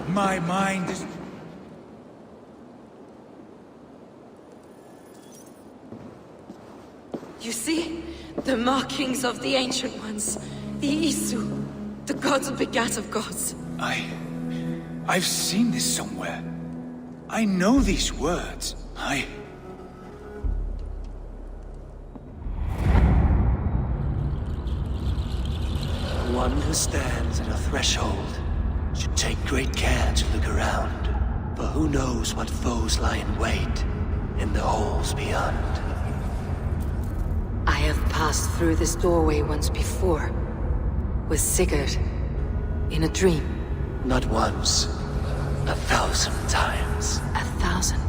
My mind is... You see? The markings of the Ancient Ones. The Isu. The gods begat of gods. I've seen this somewhere. I know these words. One who stands at a threshold should take great care to look around, for who knows what foes lie in wait in the halls beyond. I have passed through this doorway once before. With Sigurd. In a dream. Not once, 1,000 times. 1,000?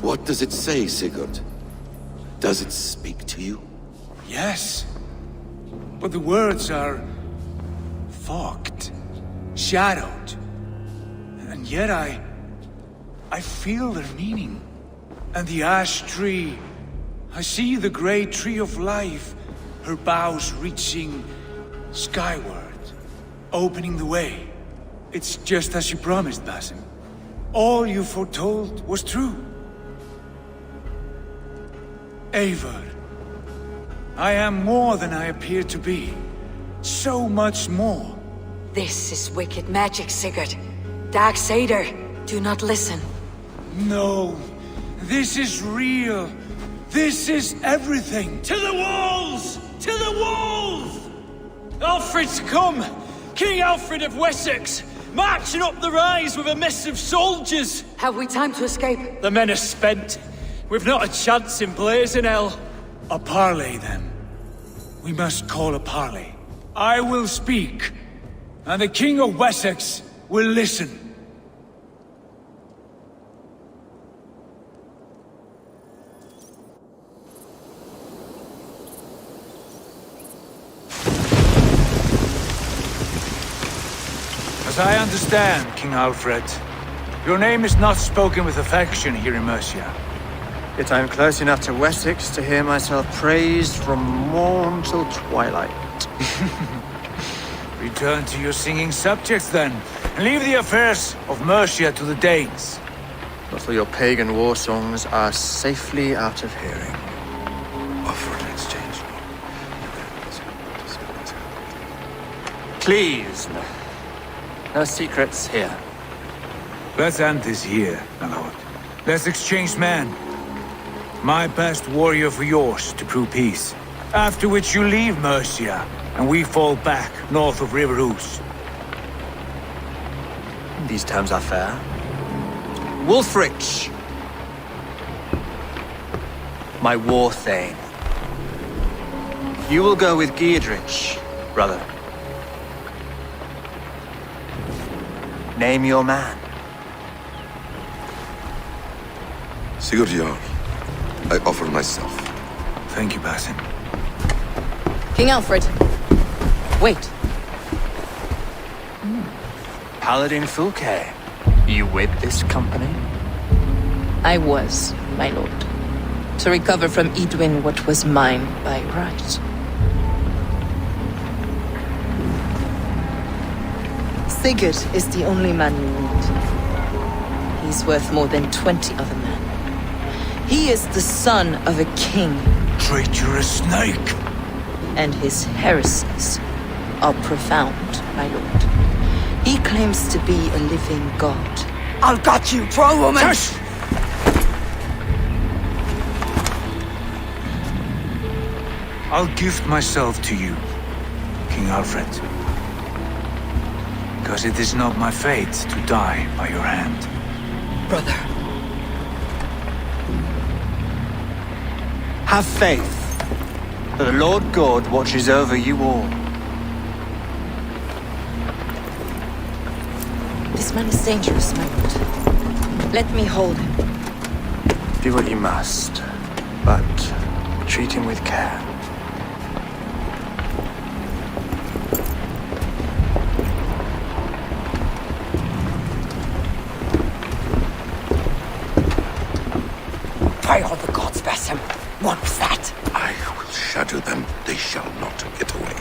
What does it say, Sigurd? Does it speak to you? Yes. But the words are... fogged. Shadowed. And yet I feel their meaning. And the ash tree... I see the great tree of life, her boughs reaching skyward, opening the way. It's just as you promised, Basim. All you foretold was true. Eivor, I am more than I appear to be. So much more. This is wicked magic, Sigurd. Darksader, do not listen. No, this is real. This is everything. To the walls! To the walls! Alfred's come! King Alfred of Wessex! Marching up the rise with a mess of soldiers! Have we time to escape? The men are spent. We've not a chance in blazing hell. A parley, then. We must call a parley. I will speak, and the King of Wessex will listen. As I understand, King Alfred, your name is not spoken with affection here in Mercia. Yet I am close enough to Wessex to hear myself praised from morn till twilight. Return to your singing subjects, then, and leave the affairs of Mercia to the Danes. But for your pagan war songs are safely out of hearing. Offer an exchange. Please, no secrets here. Let's end this here, my lord. Let's exchange men. My best warrior for yours to prove peace. After which you leave Mercia, and we fall back north of River Ouse. These terms are fair. Wulfrich! My war thane. You will go with Giedrich, brother. Name your man. Sigurd Jarl, I offer myself. Thank you, Basim. King Alfred. Wait. Paladin Fulke, you with this company? I was, my lord, to recover from Edwin what was mine by right. Sigurd is the only man you need. He's worth more than 20 other men. He is the son of a king. Traitorous snake! And his heresies are profound, my lord. He claims to be a living god. I'll got you, troll woman! Shush! I'll gift myself to you, King Alfred. Because it is not my fate to die by your hand. Brother. Have faith. The Lord God watches over you all. This man is dangerous, my lord. Let me hold him. Do what you must, but treat him with care. By all the gods, Basim! What was that? I will shadow them. They shall not get away.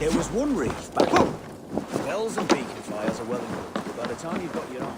There was one reef back home. Wells and beacon fires are well and good, but by the time you've got your own...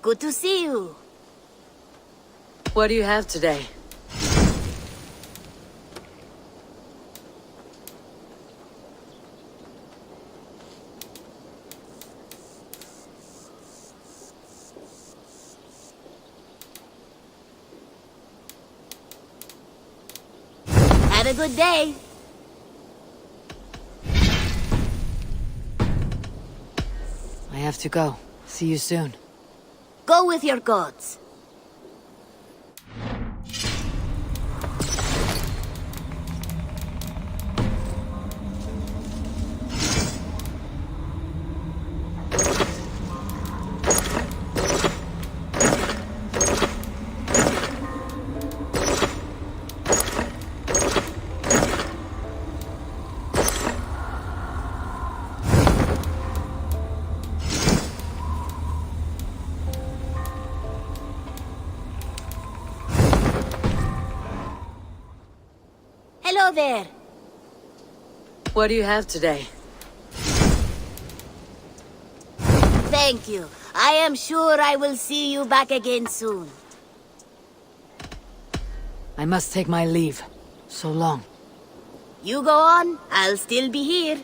Good to see you. What do you have today? Have a good day. I have to go. See you soon. Go with your gods. Hello there. What do you have today? Thank you. I am sure I will see you back again soon. I must take my leave. So long. You go on, I'll still be here.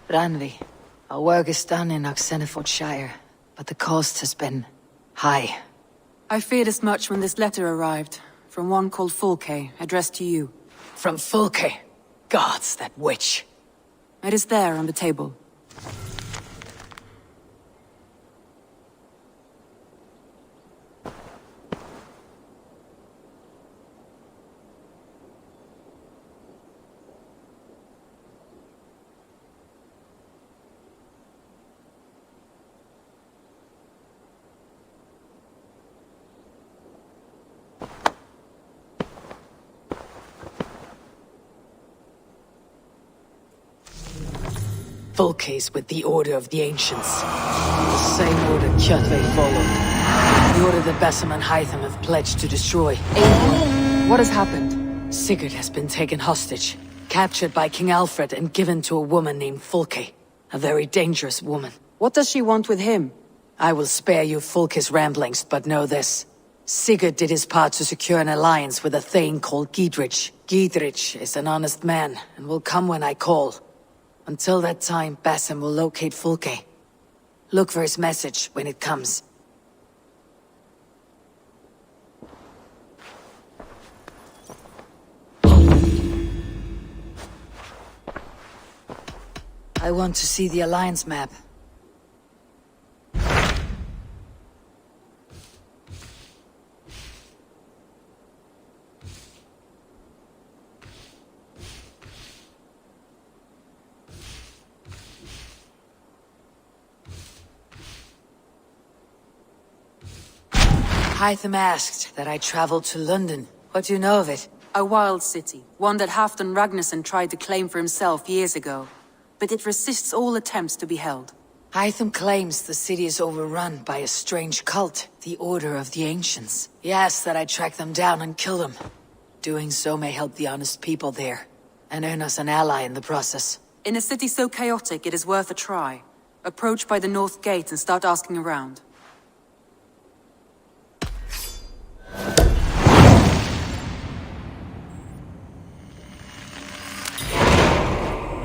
Ranvi, our work is done in Oxenfordshire, but the cost has been high. I feared as much when this letter arrived, from one called Fulke, addressed to you. From Fulke? Gods, that witch. It is there on the table. Fulke's with the Order of the Ancients. The same order Kjotve followed. The order that Basim and Hytham have pledged to destroy. What has happened? Sigurd has been taken hostage, captured by King Alfred and given to a woman named Fulke. A very dangerous woman. What does she want with him? I will spare you Fulke's ramblings, but know this. Sigurd did his part to secure an alliance with a thane called Gidrich. Gidrich is an honest man, and will come when I call. Until that time, Basim will locate Fulke. Look for his message when it comes. I want to see the Alliance map. Hytham asked that I travel to London. What do you know of it? A wild city, one that Halfdan Ragnarsson tried to claim for himself years ago. but it resists all attempts to be held. Hytham claims the city is overrun by a strange cult, the Order of the Ancients. He asks that I track them down and kill them. Doing so may help the honest people there, and earn us an ally in the process. In a city so chaotic, it is worth a try. Approach by the North Gate and start asking around.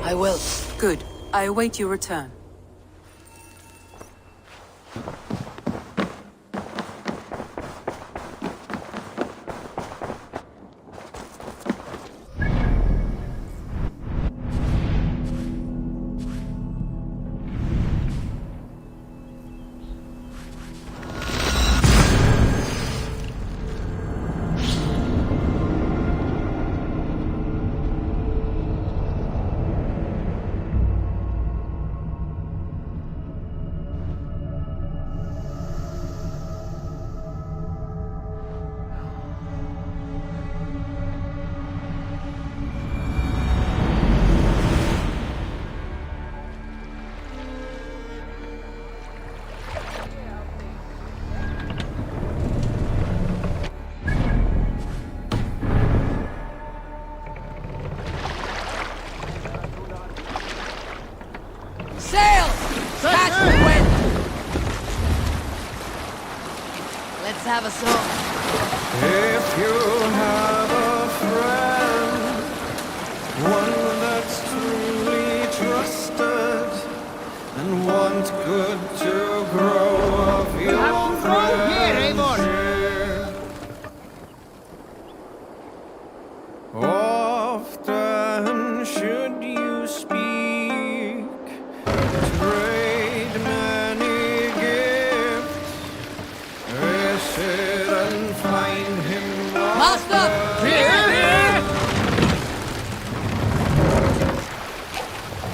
I will. Good. I await your return. Sail! Catch the wind! Let's have a song. If you have a friend, one that's truly trusted, and want good to grow of your friendship, often should you speak, trade many gifts, visit and find him. Master!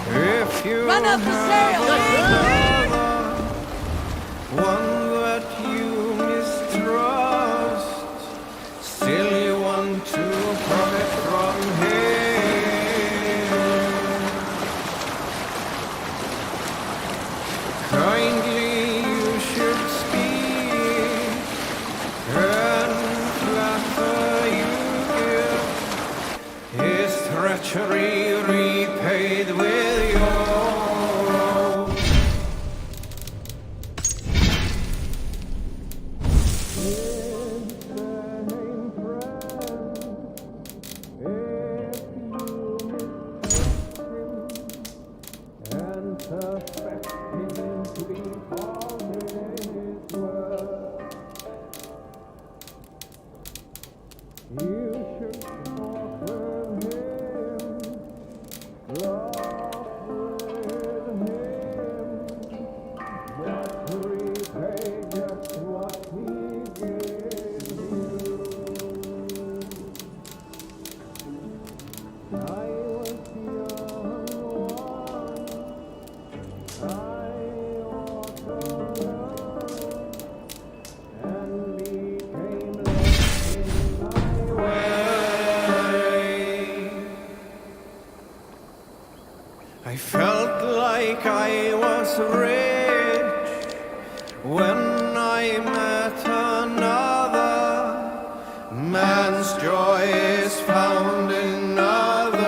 If you Run up the sail! another, one that you mistrust, still you want to profit from him. Kindly you should speak, and flatter you give, his treachery repaid with your. And suspect him to be false in his word, you should talk with him, laugh with him, but repay just what he gave you. I was young once, I ought to learn, and became lost in my way. I felt like I was rich when I met another. Man's joy is found in others.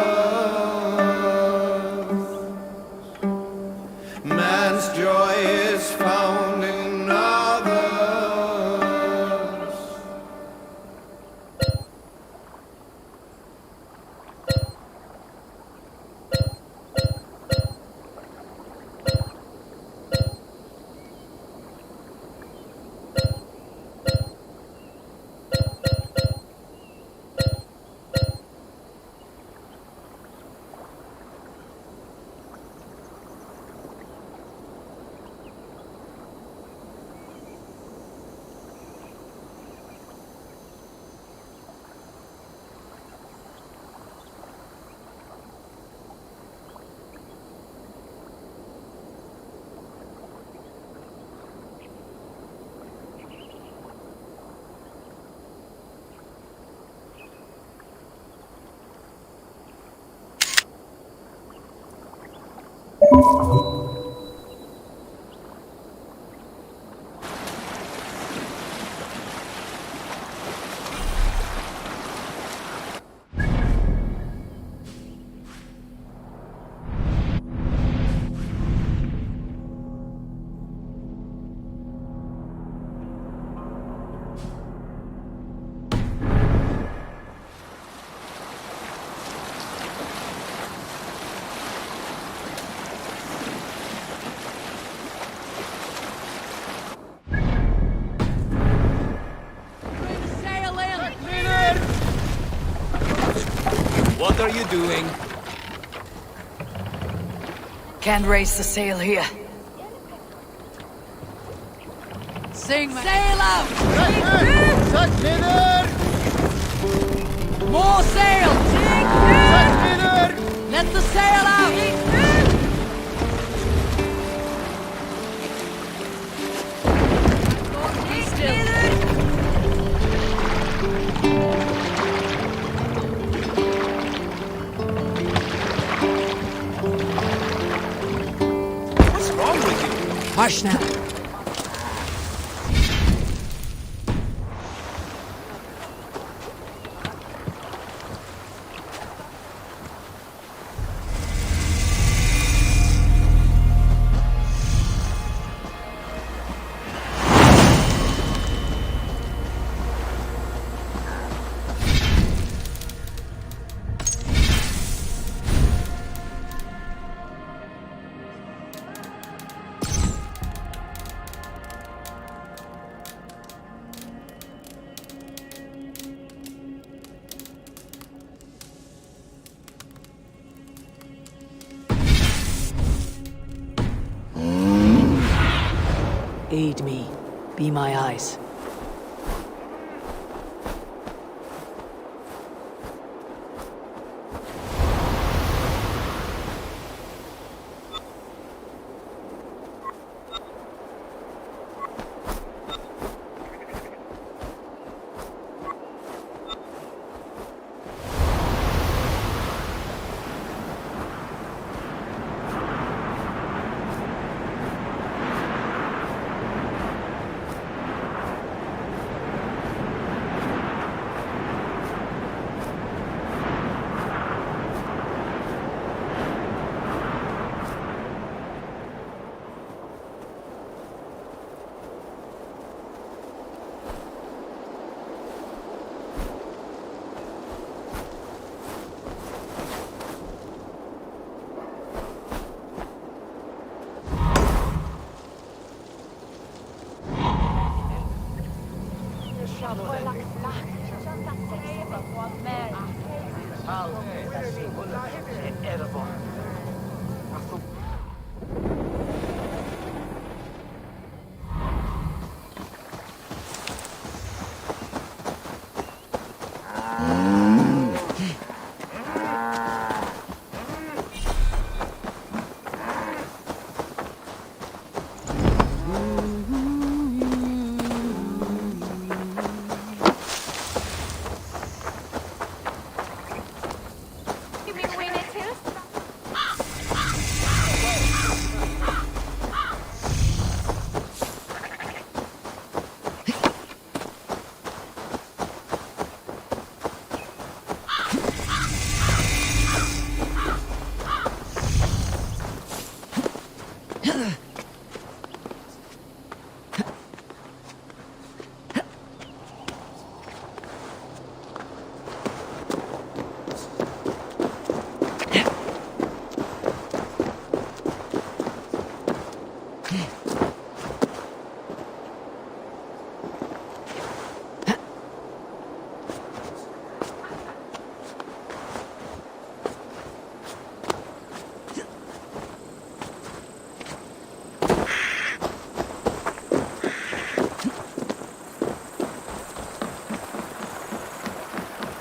Man's joy is found in others. are you doing? Can't raise the sail here. Sing, sail out! More sail! Let the sail out! What's wrong with you? Hush now. Aid me. Be my eyes.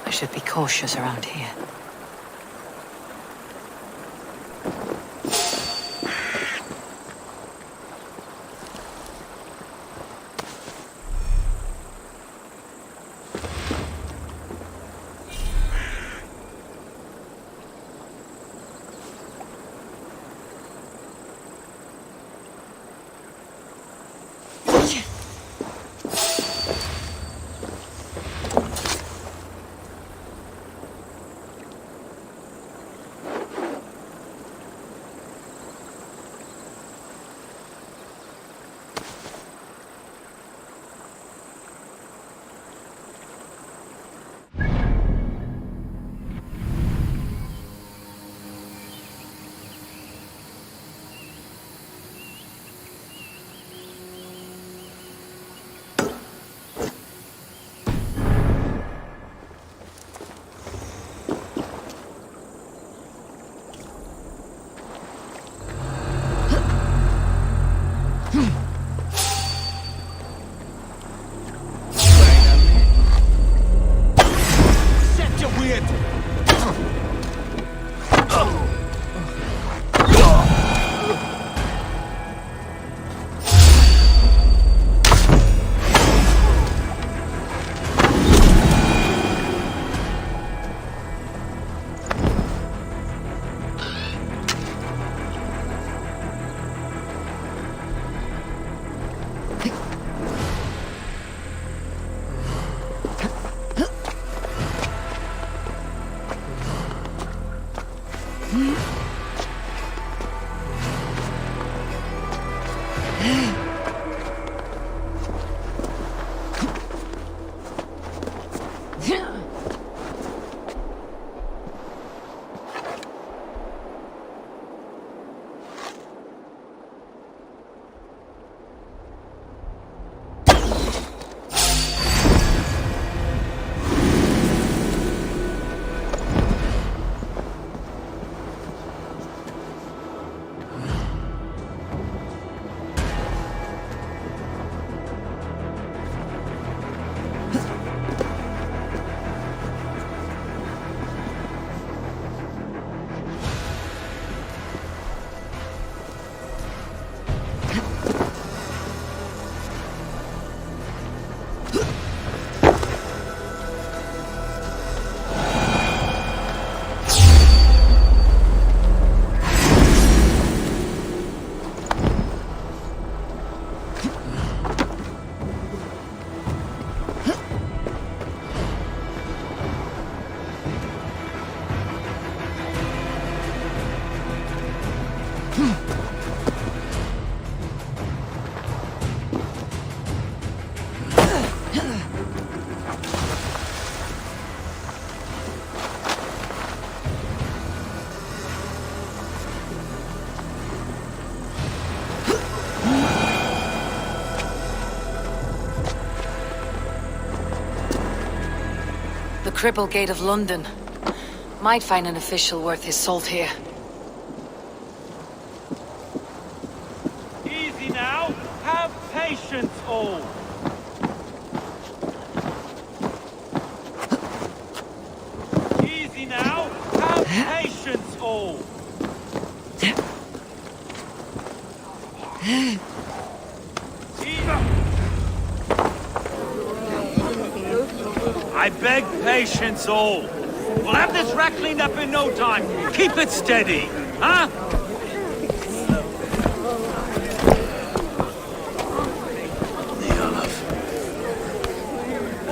I should be cautious around here. The Cripple Gate of London. Might find an official worth his salt here. Easy now. Have patience, all. Easy now. Have patience, all. I beg patience, all. We'll have this wreck cleaned up in no time. Keep it steady, huh?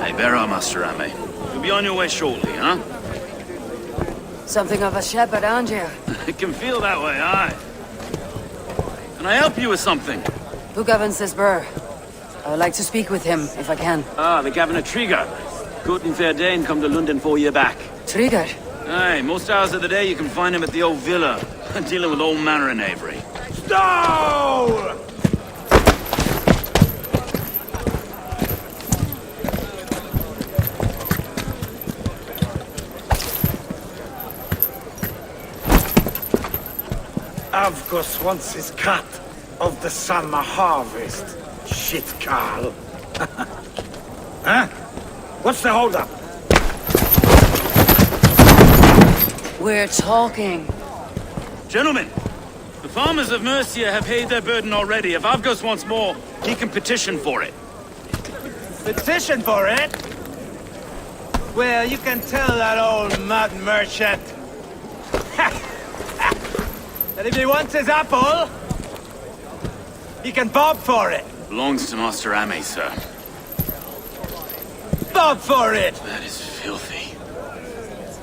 Hey, bear up, Master Ame. You'll be on your way shortly, huh? Something of a shepherd, aren't you? It can feel that way, aye. Can I help you with something? Who governs this burr? I would like to speak with him, if I can. Ah, the Governor Trigger. Good and fair Dane come to London 4 year back. Trigger? Aye, most hours of the day you can find him at the old villa, dealing with all manner in Avery. Stow! Avgos wants his cut of the summer harvest. Shit, Carl. Huh? What's the holdup? We're talking. Gentlemen, the farmers of Mercia have paid their burden already. If Avgos wants more, he can petition for it. Petition for it? Well, you can tell that old mud merchant that if he wants his apple, he can bob for it. Belongs to Master Ame, sir. Bob for it! That is filthy.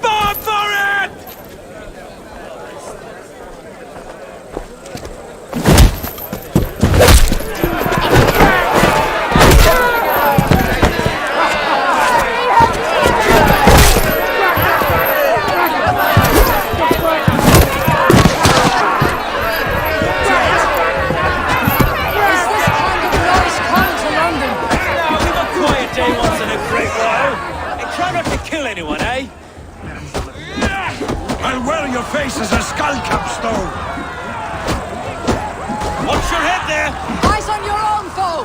Bob for it! Face is a skull capstone! Watch your head there! Eyes on your own foe!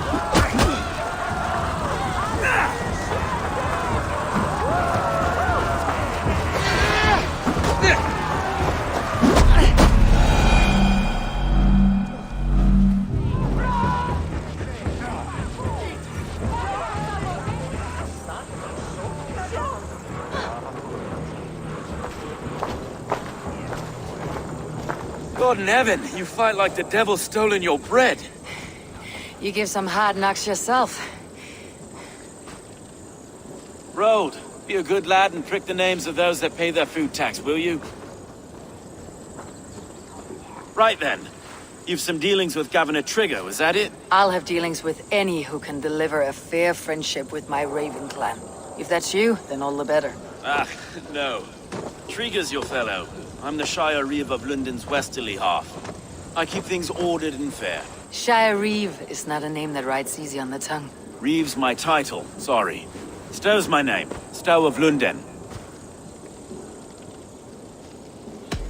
God in heaven, you fight like the devil's stolen your bread. You give some hard knocks yourself. Road, be a good lad and prick the names of those that pay their food tax, will you? Right then. You've some dealings with Governor Trigger, was that it? I'll have dealings with any who can deliver a fair friendship with my Raven clan. If that's you, then all the better. Ah, no. Trigger's your fellow. I'm the Shire Reeve of London's westerly half. I keep things ordered and fair. Shire Reeve is not a name that rides easy on the tongue. Reeve's my title, sorry. Stow's my name. Stow of Lunden.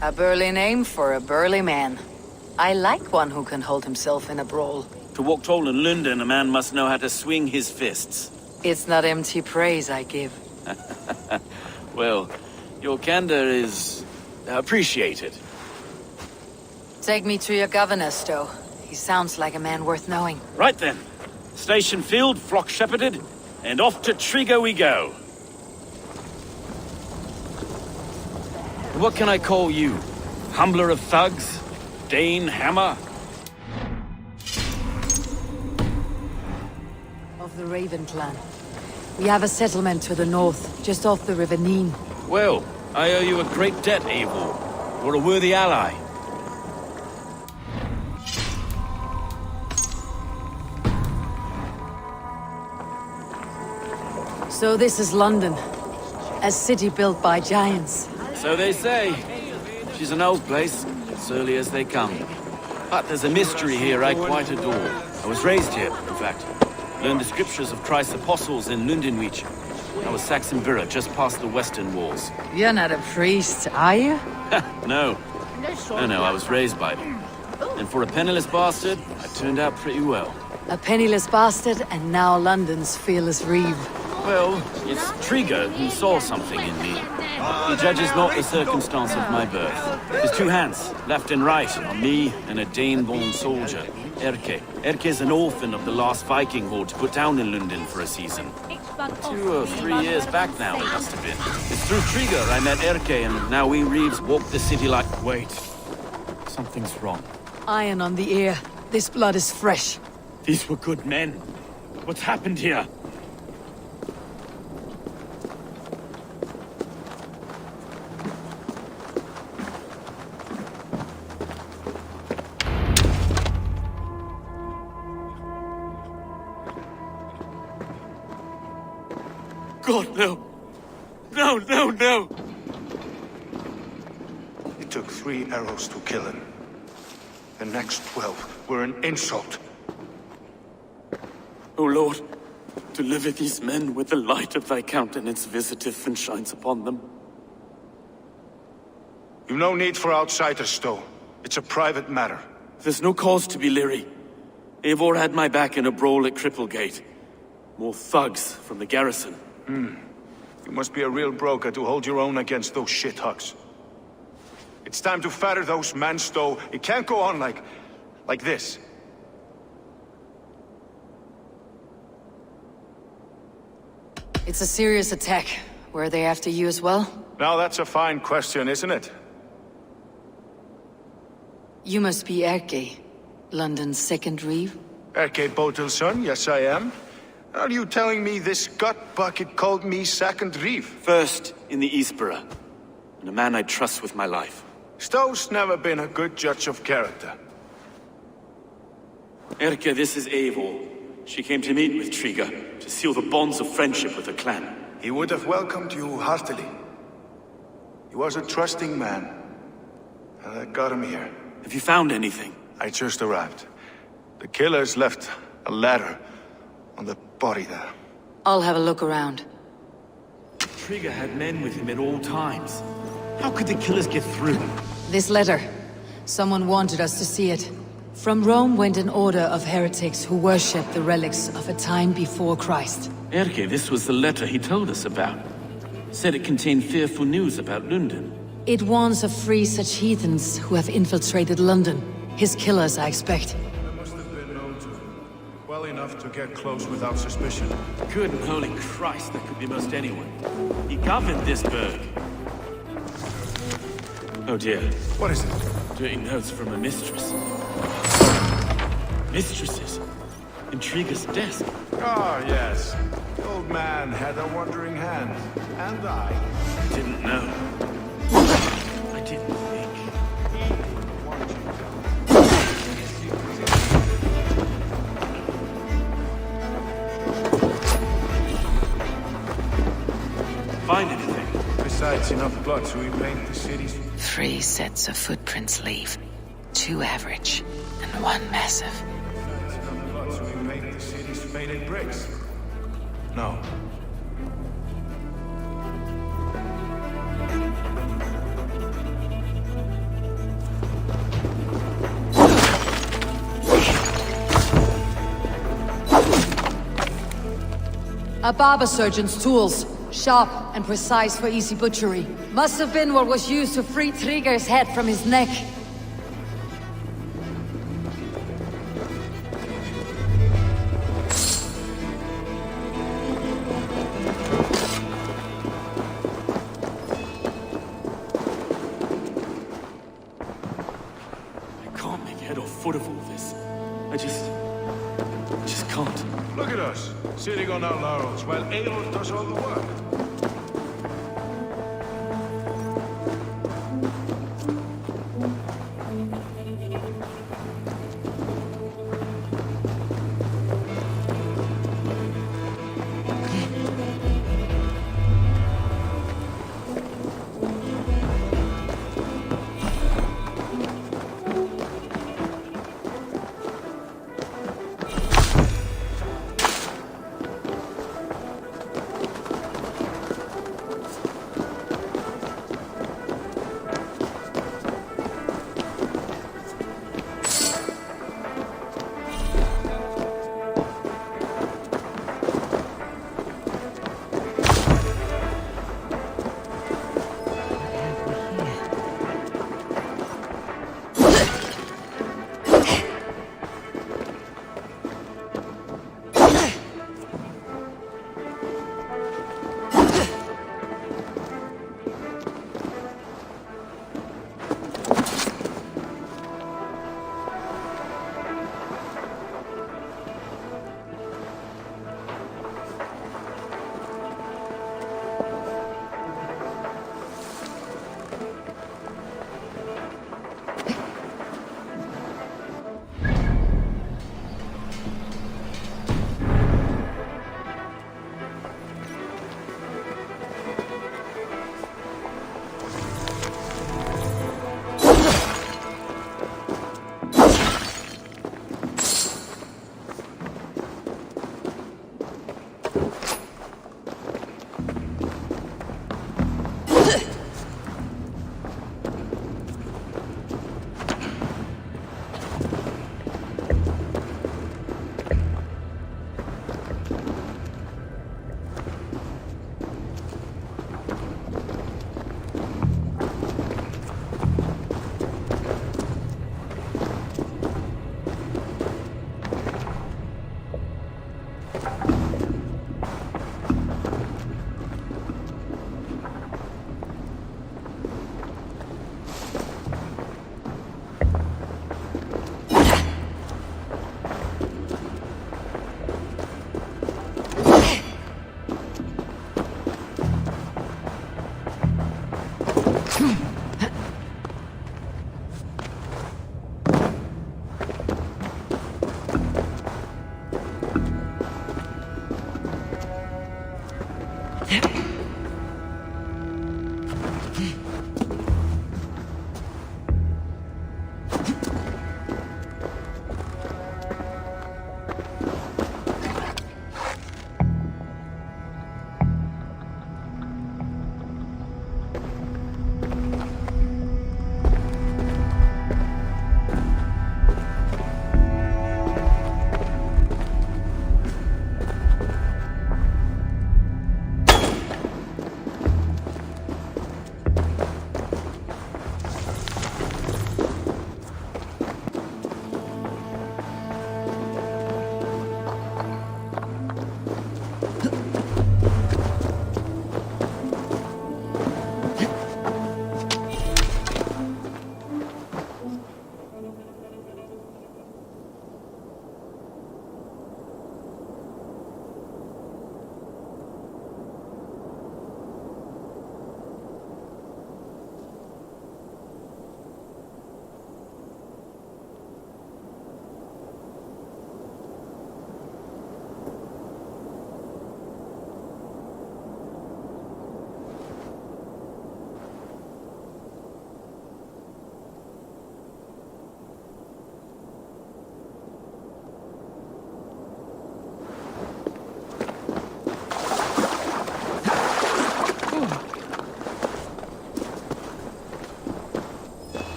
A burly name for a burly man. I like one who can hold himself in a brawl. To walk tall in London, a man must know how to swing his fists. It's not empty praise I give. Well, your candor is appreciated. Take me to your governor, Stow. He sounds like a man worth knowing. Right then. Station filled, flock shepherded, and off to Trigger we go. What can I call you? Humbler of thugs? Dane Hammer? Of the Raven clan. We have a settlement to the north, just off the River Neen. Well, I owe you a great debt, Eivor. You're a worthy ally. So this is London. A city built by giants. So they say. She's an old place, surly as they come. But there's a mystery here I quite adore. I was raised here, in fact. Learned the scriptures of Christ's apostles in Lundenwich. I was Saxon Borough, just past the western walls. You're not a priest, are you? No. No, I was raised by them. And for a penniless bastard, I turned out pretty well. A penniless bastard, and now London's fearless Reeve. Well, it's Trigger who saw something in me. He judges not the circumstance of my birth. His two hands, left and right, on me and a Dane-born soldier, Erke. Erke's an orphan of the last Viking horde put down in London for a season. 2 or 3 years back now, it must have been. It's through Trigger I met Erke, and now we Reeves walk the city like... Wait. Something's wrong. Iron on the ear. This blood is fresh. These were good men. What's happened here? God, no. No, no, no! It took 3 arrows to kill him. The next 12 were an insult. O Lord, deliver these men with the light of thy countenance visiteth and shines upon them. You've no need for outsiders, Stow. It's a private matter. There's no cause to be leery. Eivor had my back in a brawl at Cripplegate. More thugs from the garrison. You must be a real broker to hold your own against those shithugs. It's time to fetter those men, Stow. It can't go on like this. It's a serious attack. Were they after you as well? Now that's a fine question, isn't it? You must be Erke, London's second Reeve? Erke Botel's son, yes I am. Are you telling me this gut bucket called me second Reeve? First in the Eastborough, and a man I trust with my life. Stow's never been a good judge of character. Erke, this is Eivor. She came to meet with Trigger, to seal the bonds of friendship with the clan. He would have welcomed you heartily. He was a trusting man, and I got him here. Have you found anything? I just arrived. The killers left a letter on the body there. I'll have a look around. Trigger had men with him at all times. How could the killers get through? This letter. Someone wanted us to see it. From Rome went an order of heretics who worshipped the relics of a time before Christ. Erke, this was the letter he told us about. Said it contained fearful news about London. It warns of 3 such heathens who have infiltrated London. His killers, I expect. They must have been known to him. Well enough to get close without suspicion. Good and holy Christ, that could be most anyone. He governed this burg. Oh dear. What is it? Dirty notes from a mistress. Mistresses? In Trigger's desk. Ah, yes. The old man had a wandering hand. And I. Didn't know. I didn't think. He would want you to. sets of footprints leave. 2 average, and 1 massive. So we paint the city's faded bricks. No. A barber surgeon's tools. Sharp and precise for easy butchery. Must have been what was used to free Trigger's head from his neck. I can't make head or foot of all this. I just can't. Look at us, sitting on our laurels while Aeon does all the work.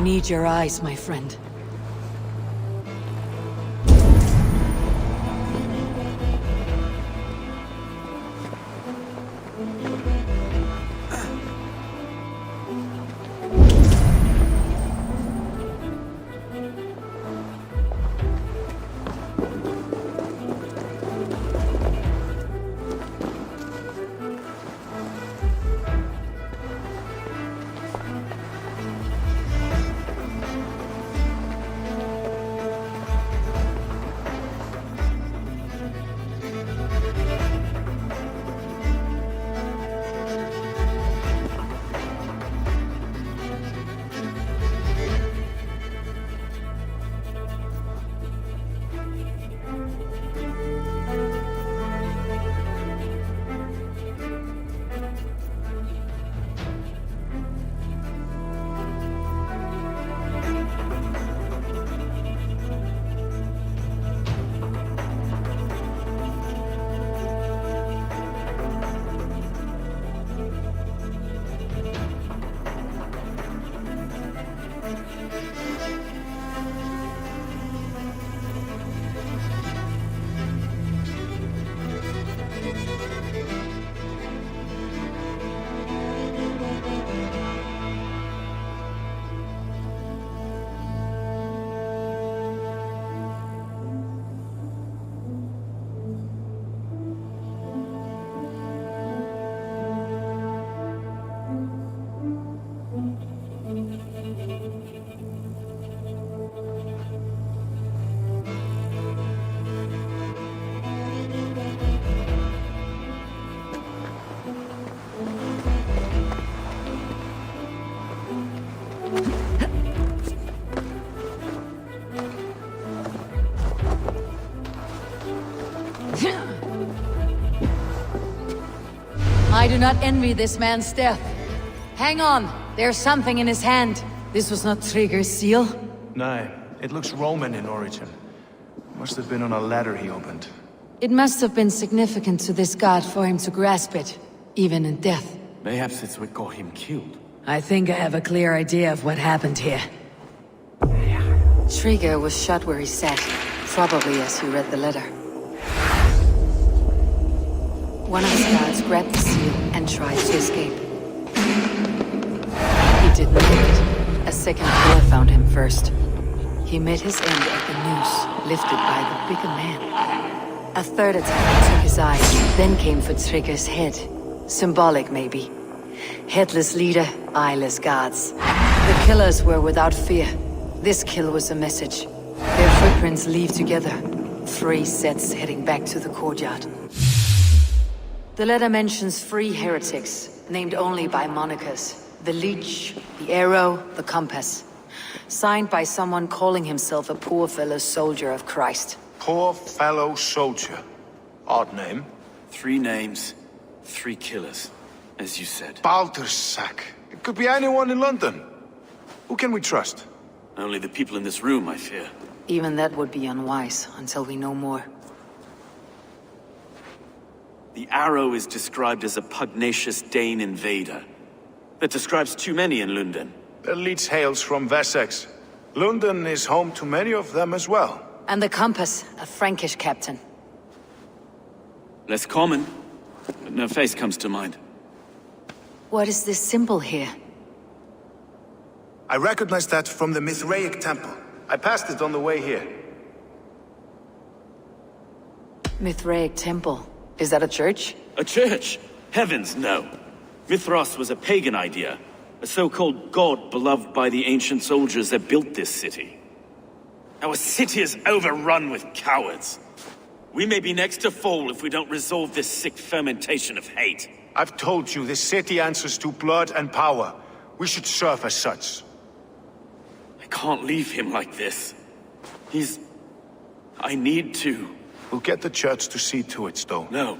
I need your eyes, my friend. I do not envy this man's death. Hang on, there's something in his hand. This was not Trigger's seal? No, it looks Roman in origin. Must have been on a ladder he opened. It must have been significant to this god for him to grasp it, even in death. Perhaps it's what got him killed. I think I have a clear idea of what happened here. Trigger was shot where he sat, probably as he read the letter. One of his guards grabbed the seal and tried to escape. He didn't make it. A second killer found him first. He met his end at the noose, lifted by the bigger man. A third attack took his eyes, then came for Trigger's head. Symbolic, maybe. Headless leader, eyeless guards. The killers were without fear. This kill was a message. Their footprints leave together. 3 sets heading back to the courtyard. The letter mentions 3 heretics, named only by monikers. The Leech, the Arrow, the Compass. Signed by someone calling himself a poor fellow soldier of Christ. Poor fellow soldier. Odd name. 3 names, 3 killers, as you said. Baldersack. It could be anyone in London. Who can we trust? Only the people in this room, I fear. Even that would be unwise, until we know more. The Arrow is described as a pugnacious Dane invader. That describes too many in London. The Leech hails from Wessex. London is home to many of them as well. And the Compass, a Frankish captain. Less common, but no face comes to mind. What is this symbol here? I recognize that from the Mithraic temple. I passed it on the way here. Mithraic temple. Is that a church? A church? Heavens, no. Mithras was a pagan idea. A so-called god beloved by the ancient soldiers that built this city. Our city is overrun with cowards. We may be next to fall if we don't resolve this sick fermentation of hate. I've told you, this city answers to blood and power. We should serve as such. I can't leave him like this. I need to. We'll get the church to see to it, Stone. No.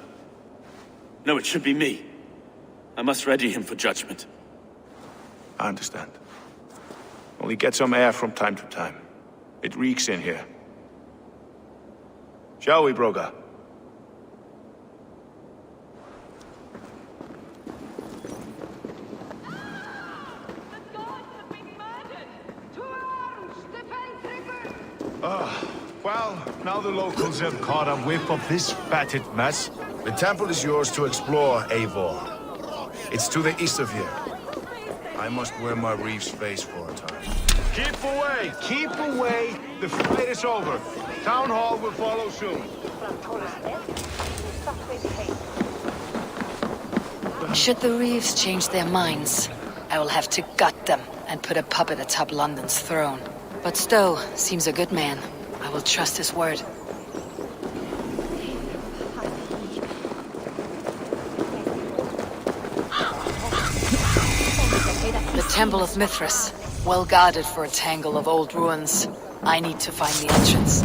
No, it should be me. I must ready him for judgment. I understand. Only get some air from time to time. It reeks in here. Shall we, Broga? Well, now the locals have caught a whiff of this fatted mess. The temple is yours to explore, Eivor. It's to the east of here. I must wear my reeve's face for a time. Keep away! Keep away! The fight is over. Town hall will follow soon. Should the Reeves change their minds, I will have to gut them and put a puppet atop London's throne. But Stowe seems a good man. I will trust his word. The Temple of Mithras, well guarded for a tangle of old ruins. I need to find the entrance.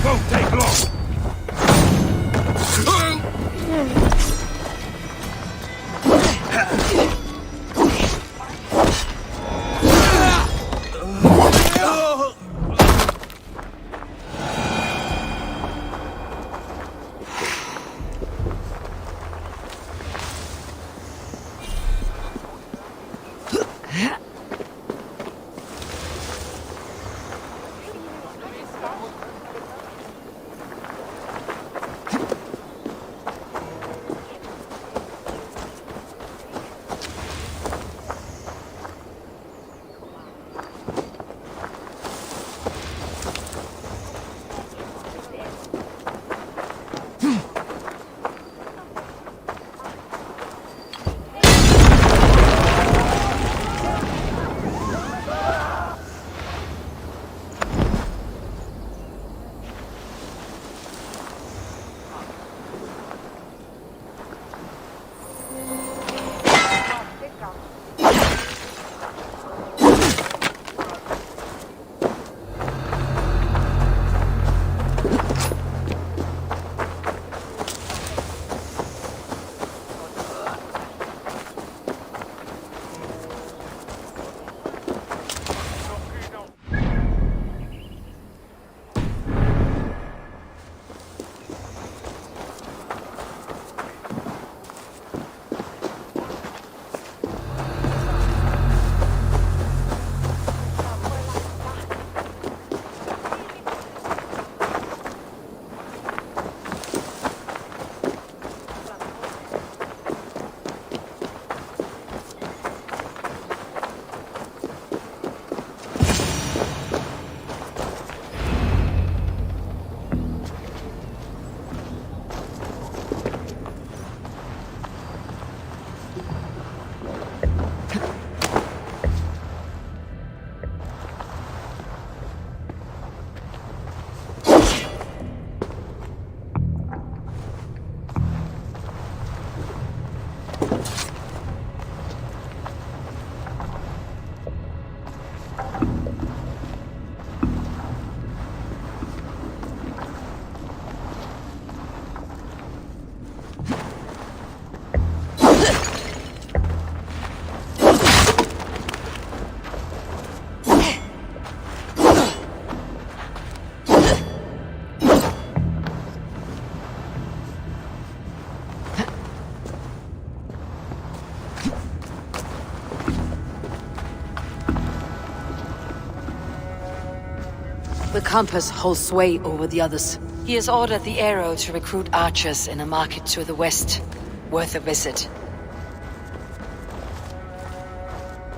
Won't take long. The compass holds sway over the others. He has ordered the arrow to recruit archers in a market to the west. Worth a visit.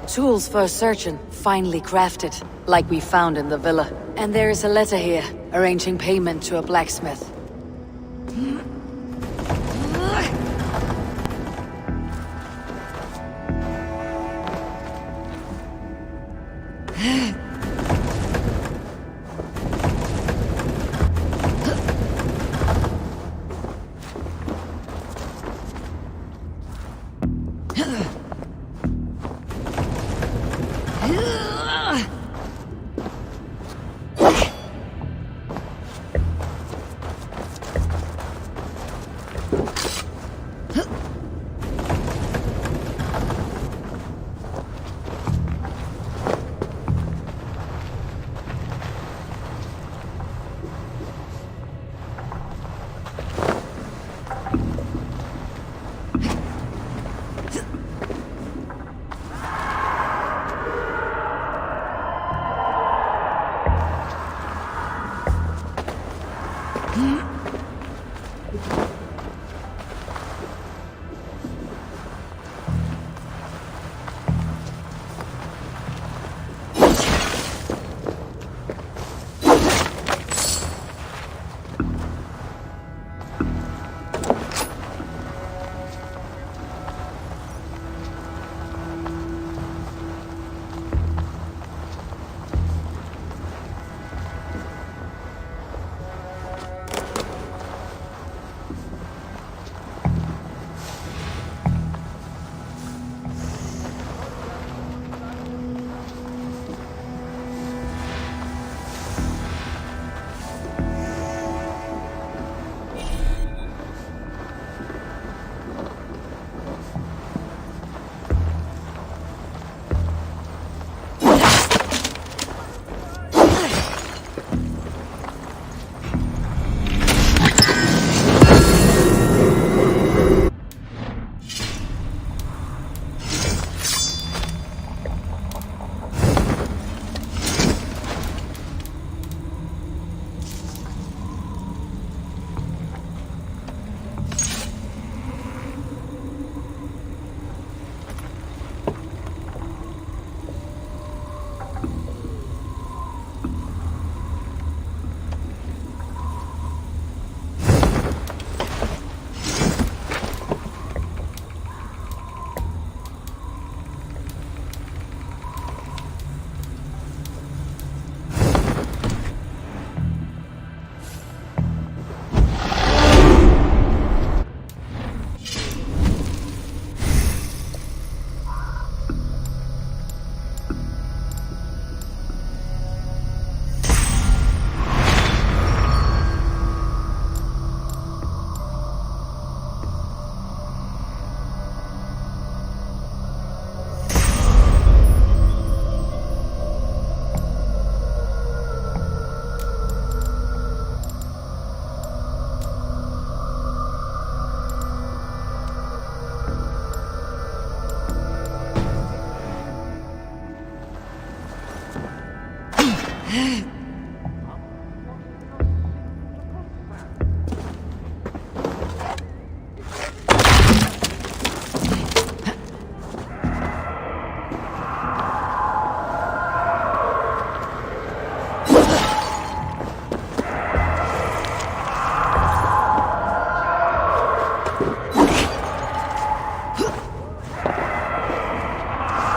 Tools for a surgeon, finely crafted, like we found in the villa. And there is a letter here, arranging payment to a blacksmith.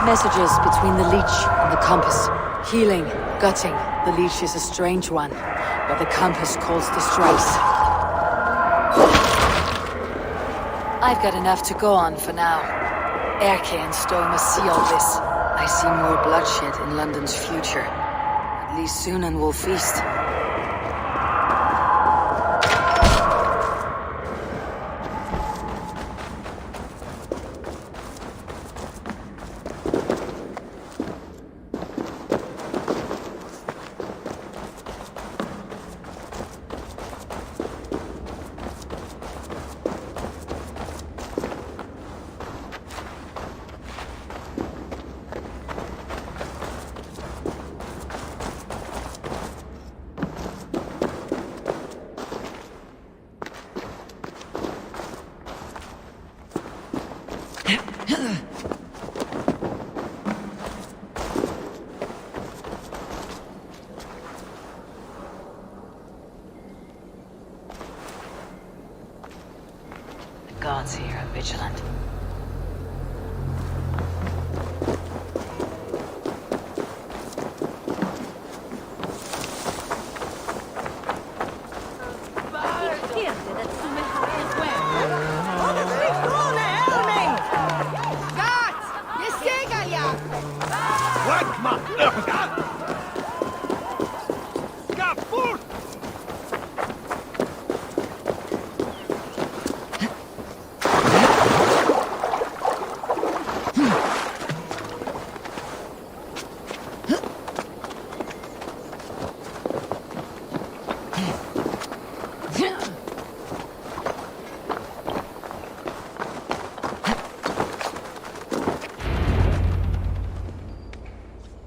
Messages between the leech and the compass. Healing, gutting. The leech is a strange one, but the compass calls the strikes. I've got enough to go on for now. Erke and Stowe must see all this. I see more bloodshed in London's future. At least Sunan will feast. Gods here are vigilant.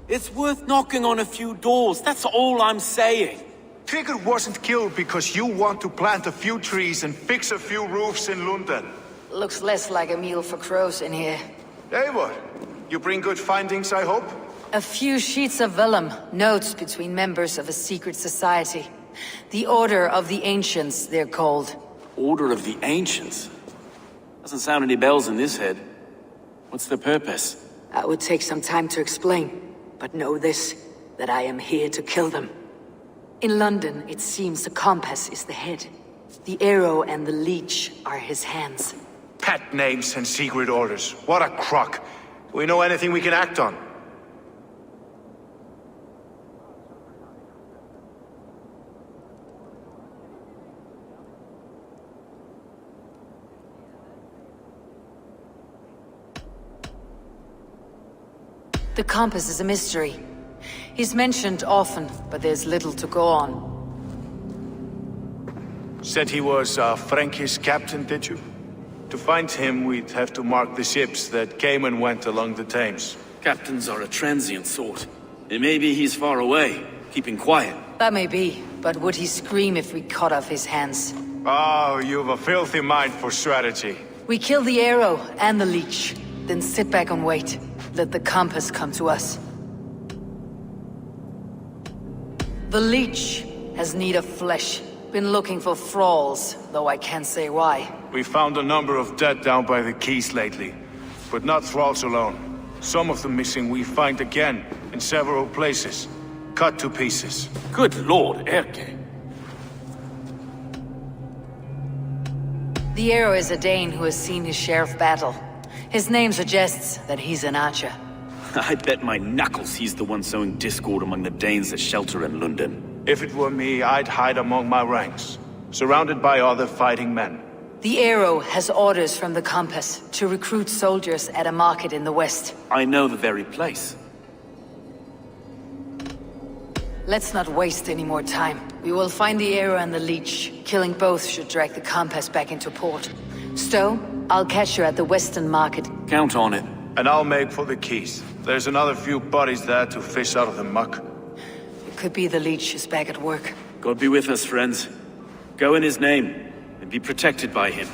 It's worth knocking on a few doors, that's all I'm saying. Trigger wasn't killed because you want to plant a few trees and fix a few roofs in London. Looks less like a meal for crows in here. Eivor, you bring good findings, I hope? A few sheets of vellum, notes between members of a secret society. The Order of the Ancients, they're called. Order of the Ancients? Doesn't sound any bells in this head. What's the purpose? That would take some time to explain. But know this, that I am here to kill them. In London, it seems the compass is the head. The arrow and the leech are his hands. Pet names and secret orders. What a crock. Do we know anything we can act on? The compass is a mystery. He's mentioned often, but there's little to go on. Said he was a Frankish captain, did you? To find him, we'd have to mark the ships that came and went along the Thames. Captains are a transient sort. It may be he's far away, keeping quiet. That may be, but would he scream if we cut off his hands? Oh, you've a filthy mind for strategy. We kill the arrow and the leech, then sit back and wait. Let the compass come to us. The leech has need of flesh. Been looking for thralls, though I can't say why. We found a number of dead down by the quays lately. But not thralls alone. Some of the missing we find again, in several places. Cut to pieces. Good lord, Erke. The arrow is a Dane who has seen his share of battle. His name suggests that he's an archer. I bet my knuckles he's the one sowing discord among the Danes that shelter in London. If it were me, I'd hide among my ranks, surrounded by other fighting men. The arrow has orders from the compass to recruit soldiers at a market in the west. I know the very place. Let's not waste any more time. We will find the arrow and the leech. Killing both should drag the compass back into port. Stowe, I'll catch you at the western market. Count on it. And I'll make for the quays. There's another few bodies there to fish out of the muck. It could be the leech is back at work. God be with us, friends. Go in his name, and be protected by him.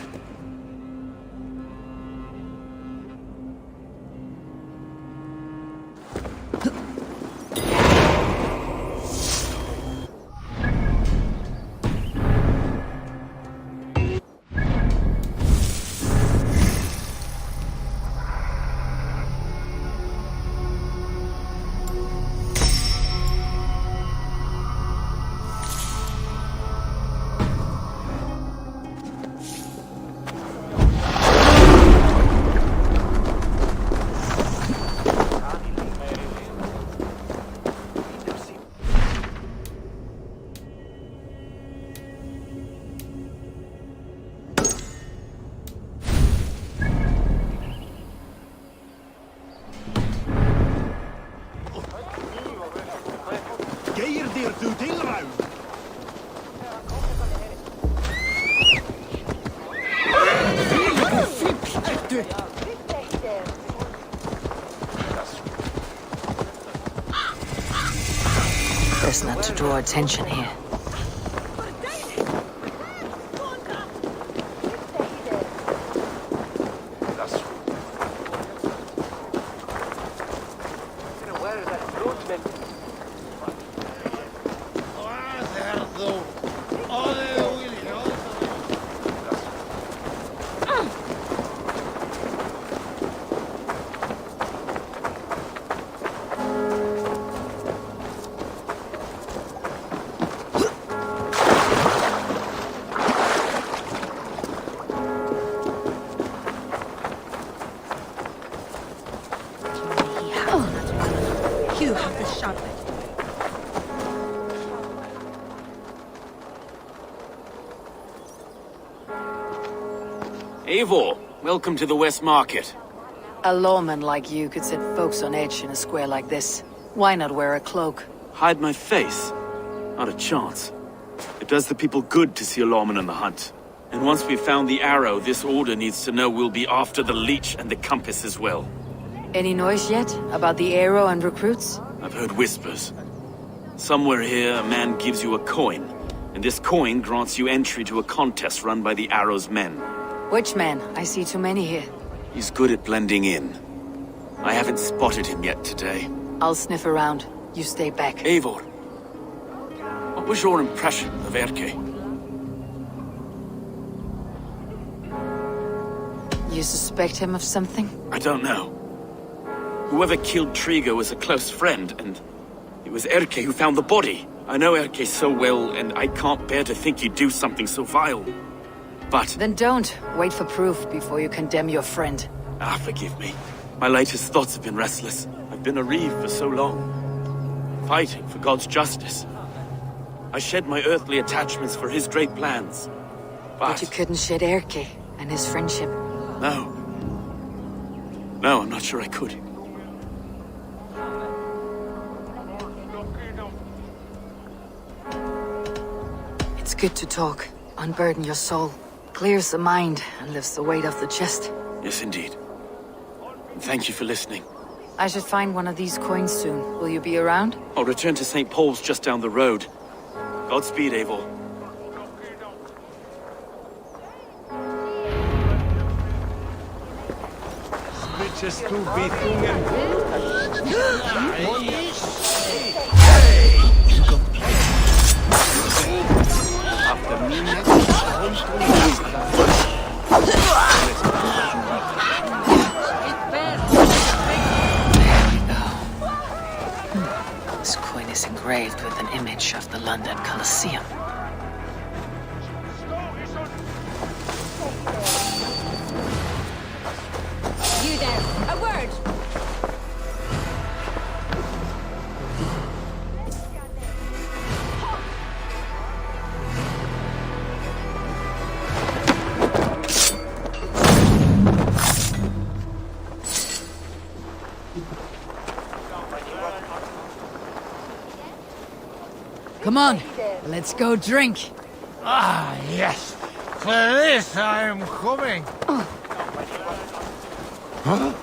best not to draw attention here. You have the sharpest. Eivor, welcome to the West Market. A lawman like you could set folks on edge in a square like this. Why not wear a cloak? Hide my face? Not a chance. It does the people good to see a lawman on the hunt. And once we've found the arrow, this order needs to know we'll be after the leech and the compass as well. Any noise yet about the arrow and recruits? I've heard whispers. Somewhere here, a man gives you a coin, and this coin grants you entry to a contest run by the Arrow's men. Which man? I see too many here. He's good at blending in. I haven't spotted him yet today. I'll sniff around. You stay back. Eivor, what was your impression of Erke? You suspect him of something? I don't know. Whoever killed Trigo was a close friend, and it was Erke who found the body. I know Erke so well, and I can't bear to think he'd do something so vile. But... Then don't. Wait for proof before you condemn your friend. Ah, forgive me. My latest thoughts have been restless. I've been a reeve for so long, fighting for God's justice. I shed my earthly attachments for his great plans. But you couldn't shed Erke and his friendship. No. No, I'm not sure I could. It's good to talk. Unburden your soul. Clears the mind and lifts the weight off the chest. Yes, indeed. And thank you for listening. I should find one of these coins soon. Will you be around? I'll return to St. Paul's just down the road. Godspeed, Eivor. This coin is engraved with an image of the London Colosseum. You there, a word! Come on, let's go drink. Ah, yes. For this I am coming. Huh?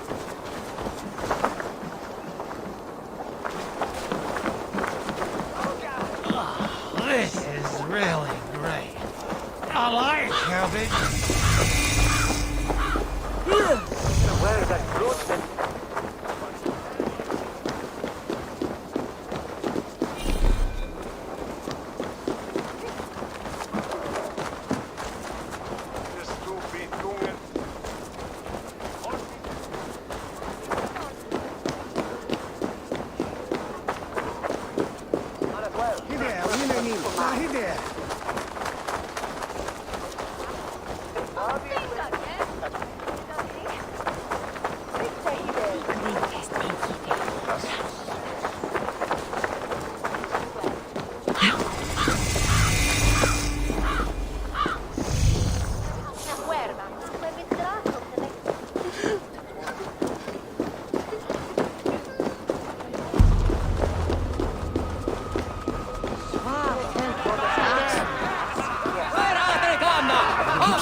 This is really great. I like how they... Where is that fruit?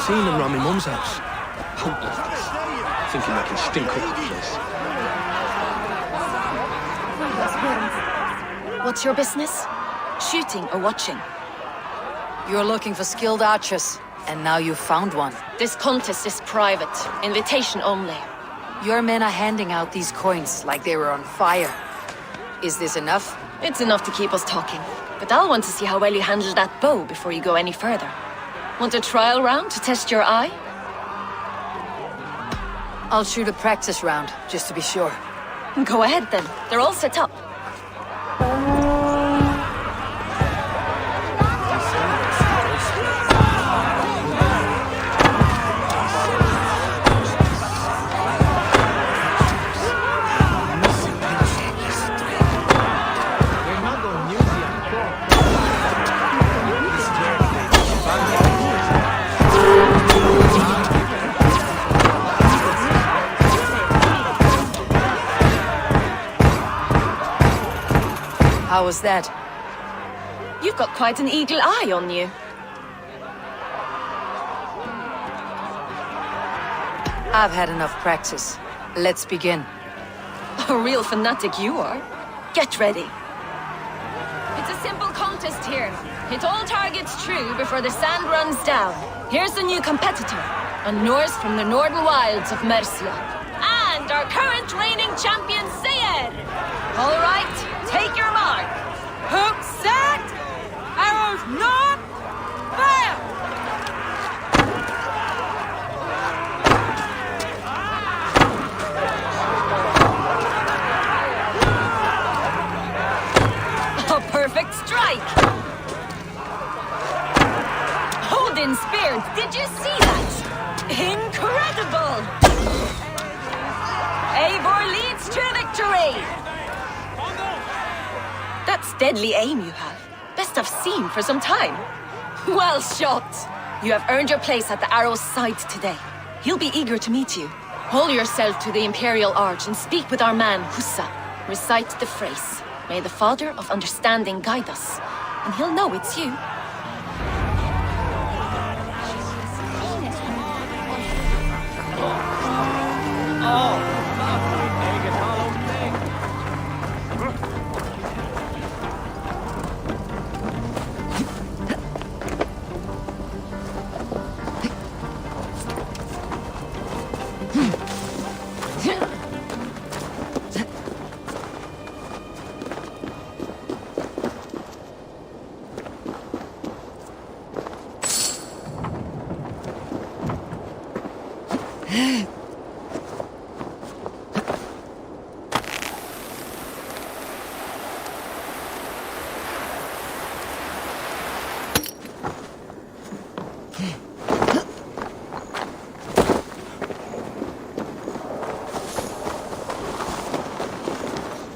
Seen them round my mum's house. Hopeless. Thinking they can stink up the place. What's your business? shooting or watching. You're looking for skilled archers, and now you found one. This contest is private, invitation only. Your men are handing out these coins like they were on fire. Is this enough? It's enough to keep us talking. But I'll want to see how well you handle that bow before you go any further. Want a trial round to test your eye? I'll shoot a practice round, just to be sure. Go ahead then. They're all set up. How was that? You've got quite an eagle eye on you. I've had enough practice. Let's begin. A real fanatic you are. Get ready. It's a simple contest here. Hit all targets true before the sand runs down. Here's the new competitor, a Norse from the northern wilds of Mercia. And our current reigning champion, Seir! All right, take your mark. Hook set! Arrows not! Fire! A perfect strike! Odin spear, did you see that? Incredible! Eivor leads to victory! That's deadly aim you have. Best I've seen for some time. Well shot! You have earned your place at the arrow's side today. He'll be eager to meet you. Hold yourself to the Imperial Arch and speak with our man, Hussa. Recite the phrase. May the Father of Understanding guide us. And he'll know it's you.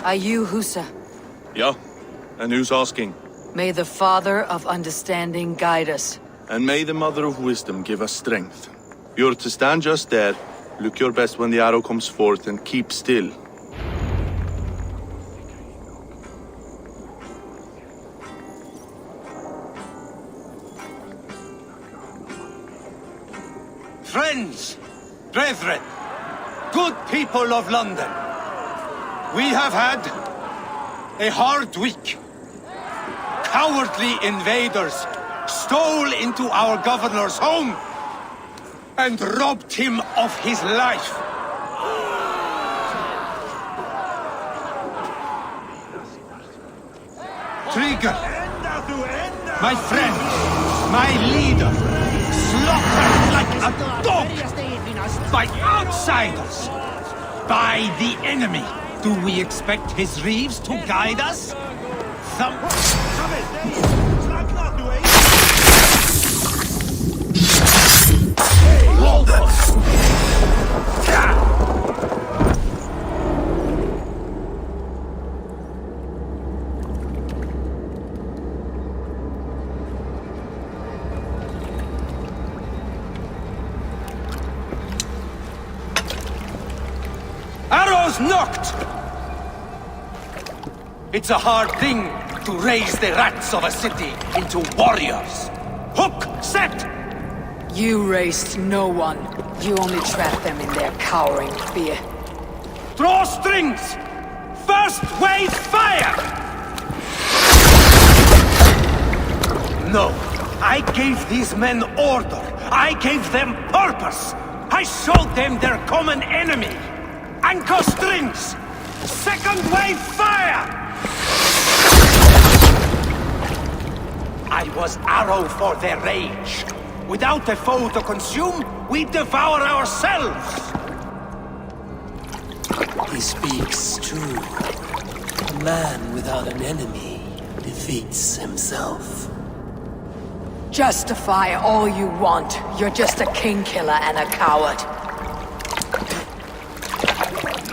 Are you Hussa? Yeah, and who's asking? May the Father of Understanding guide us. And may the Mother of Wisdom give us strength. You're to stand just there, look your best when the arrow comes forth, and keep still. Friends, brethren, good people of London, we have had a hard week. Cowardly invaders stole into our governor's home and robbed him of his life. Trigger, my friend, my leader, slaughtered like a dog by outsiders, by the enemy. Do we expect his reeves to guide us? Arrows knocked! It's a hard thing to raise the rats of a city into warriors. Hook, set! You raised no one. You only trapped them in their cowering fear. Draw strings! First wave fire! No. I gave these men order. I gave them purpose. I showed them their common enemy. Anchor strings! Second wave fire! I was arrow for their rage. Without a foe to consume, we devour ourselves! He speaks true. A man without an enemy defeats himself. Justify all you want. You're just a king killer and a coward.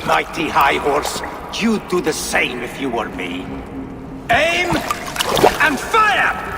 Mighty High Horse, you'd do the same if you were me. Aim and fire!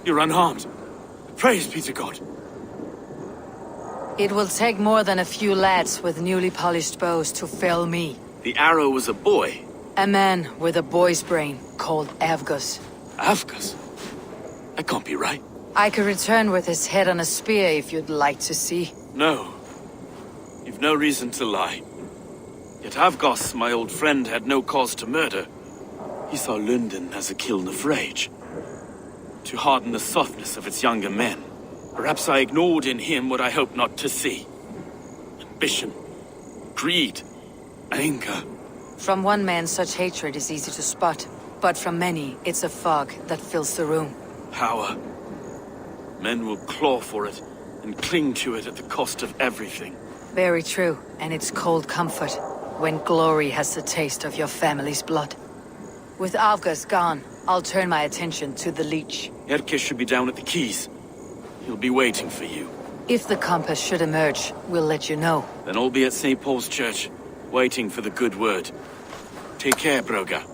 You're unharmed. Praise be to God. It will take more than a few lads with newly polished bows to fell me. The arrow was a boy. A man with a boy's brain called Avgus. Avgus? That can't be right. I could return with his head on a spear if you'd like to see. No. You've no reason to lie. Yet Avgos, my old friend, had no cause to murder. He saw London as a kiln of rage. To harden the softness of its younger men. Perhaps I ignored in him what I hoped not to see. Ambition, greed, anger. From one man, such hatred is easy to spot. But from many, it's a fog that fills the room. Power. Men will claw for it and cling to it at the cost of everything. Very true, and it's cold comfort when glory has the taste of your family's blood. With Avgus gone, I'll turn my attention to the Leech. Erke should be down at the quays. He'll be waiting for you. If the compass should emerge, we'll let you know. Then I'll be at St. Paul's Church, waiting for the good word. Take care, Broga.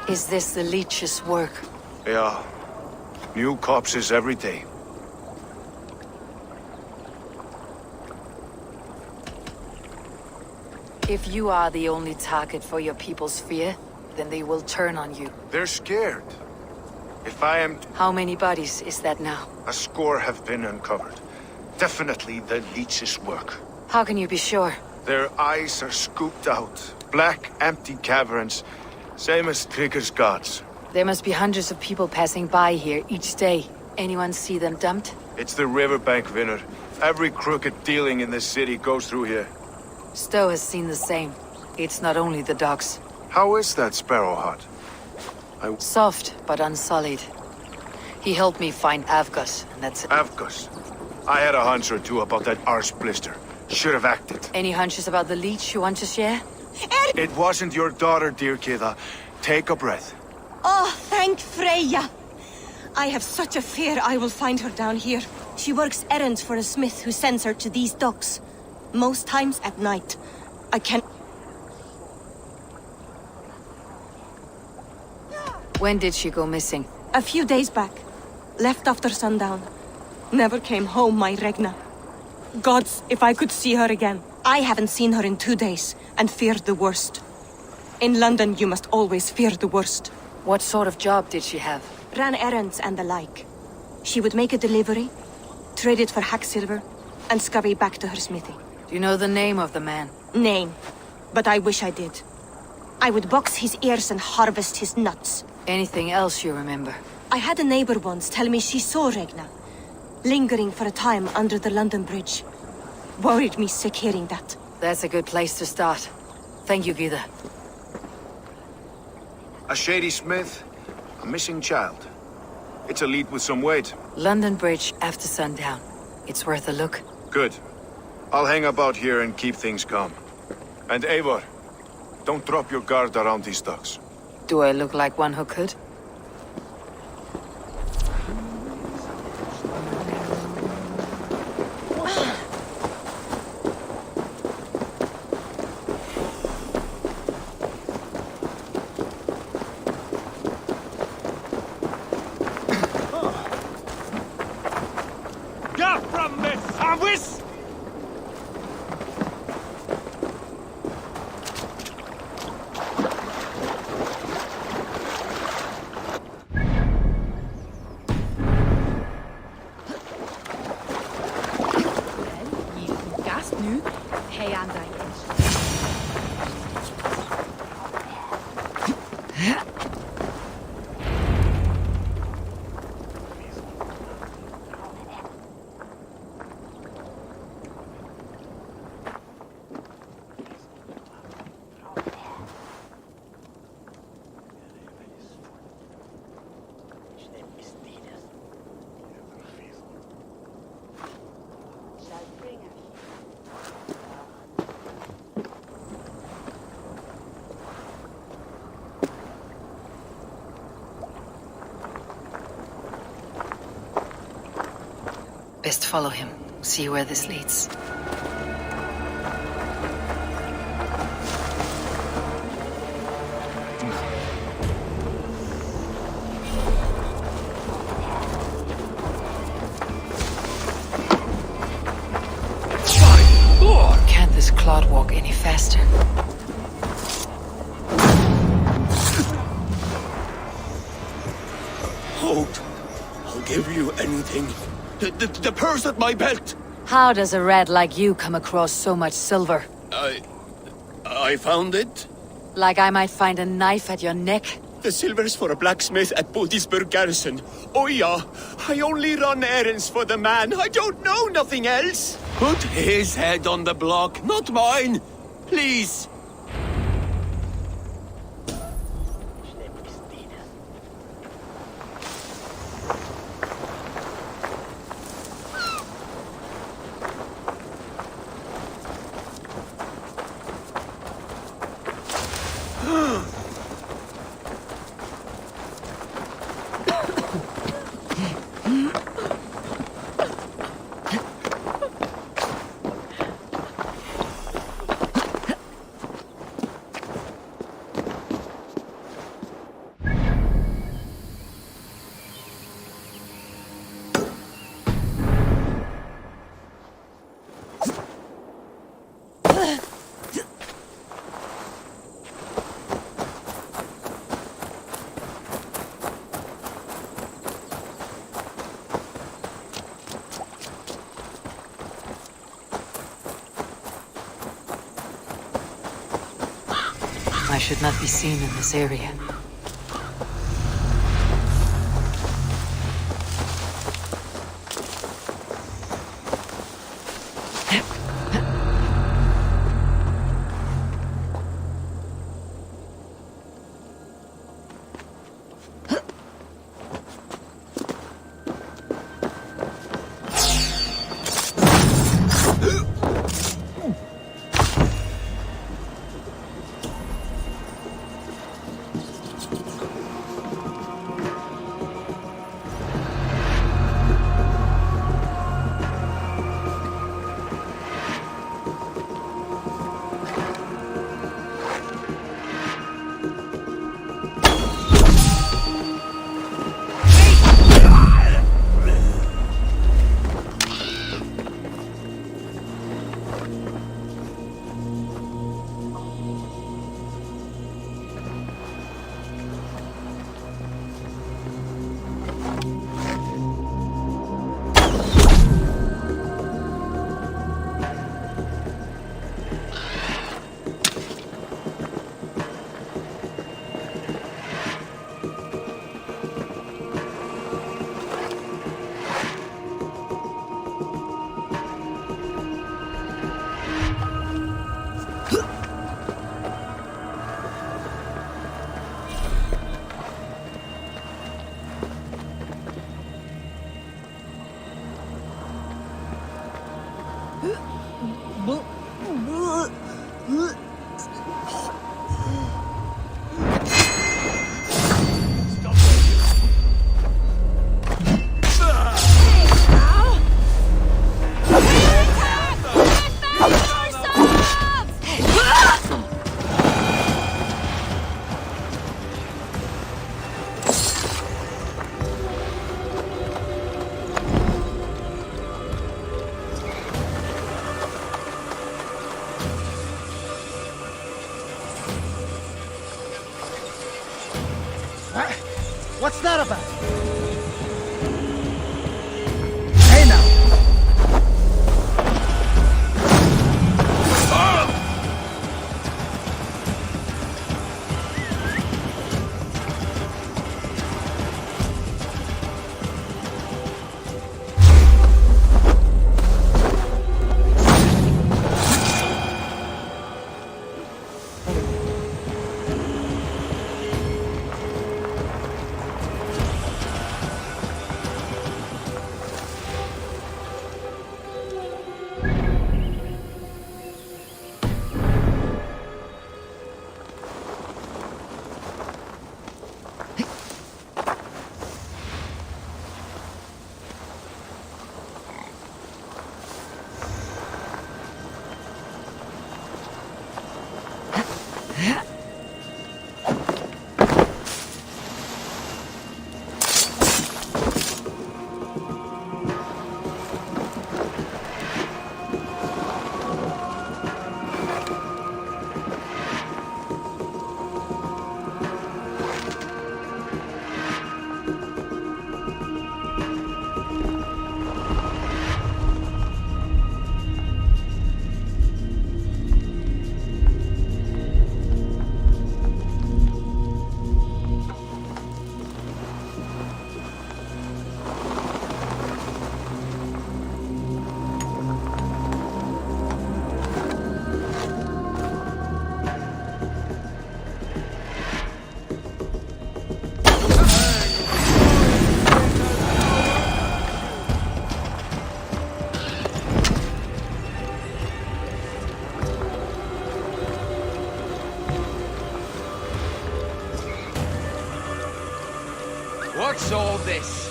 Is this the leech's work? Yeah. New corpses every day. If you are the only target for your people's fear, then they will turn on you. They're scared. If I am... How many bodies is that now? A score have been uncovered. Definitely the leech's work. How can you be sure? Their eyes are scooped out. Black, empty caverns. Same as Trigger's gods. There must be hundreds of people passing by here each day. Anyone see them dumped? It's the riverbank, Vinner. Every crooked dealing in this city goes through here. Stowe has seen the same. It's not only the docks. How is that sparrow hut? Soft, but unsullied. He helped me find Avgus, and that's it. Avgus? I had a hunch or two about that arse blister. Should have acted. Any hunches about the leech you want to share? It wasn't your daughter, dear Kida. Take a breath. Oh, thank Freya. I have such a fear I will find her down here. She works errands for a smith who sends her to these docks. Most times at night. I can... When did she go missing? A few days back. Left after sundown. Never came home, my Regna. Gods, if I could see her again. I haven't seen her in 2 days, and feared the worst. In London, you must always fear the worst. What sort of job did she have? Ran errands and the like. She would make a delivery, trade it for hack silver, and scurry back to her smithy. Do you know the name of the man? Name. But I wish I did. I would box his ears and harvest his nuts. Anything else you remember? I had a neighbor once tell me she saw Regna, lingering for a time under the London Bridge. Worried me sick hearing that. That's a good place to start. Thank you, Gida. A shady smith, a missing child. It's a lead with some weight. London Bridge after sundown. It's worth a look. Good. I'll hang about here and keep things calm. And Eivor, don't drop your guard around these docks. Do I look like one who could? Best follow him. See where this leads. Can't this clod walk any faster? Hold. I'll give you anything. The purse at my belt! How does a rat like you come across so much silver? I found it. Like I might find a knife at your neck? The silver's for a blacksmith at Bodisburg garrison. Oh yeah, I only run errands for the man. I don't know nothing else. Put his head on the block, not mine. Please. I should not be seen in this area. What's that about? Hey now! What's all this?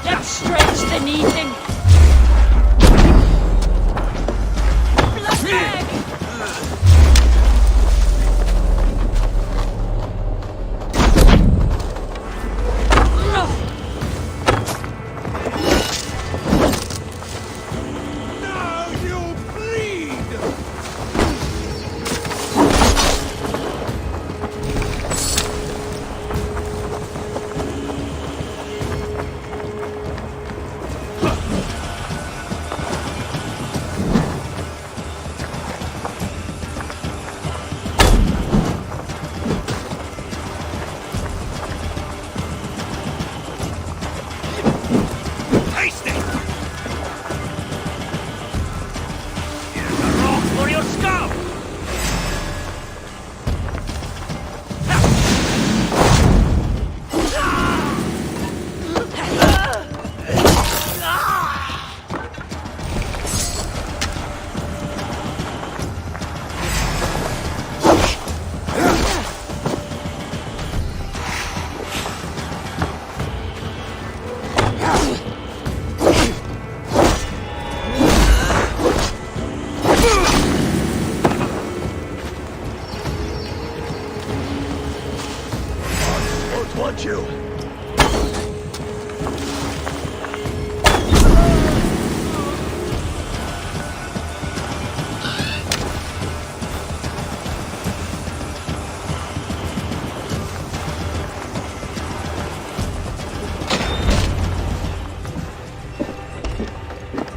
Get stretched and eating! Bloodbag! Want you.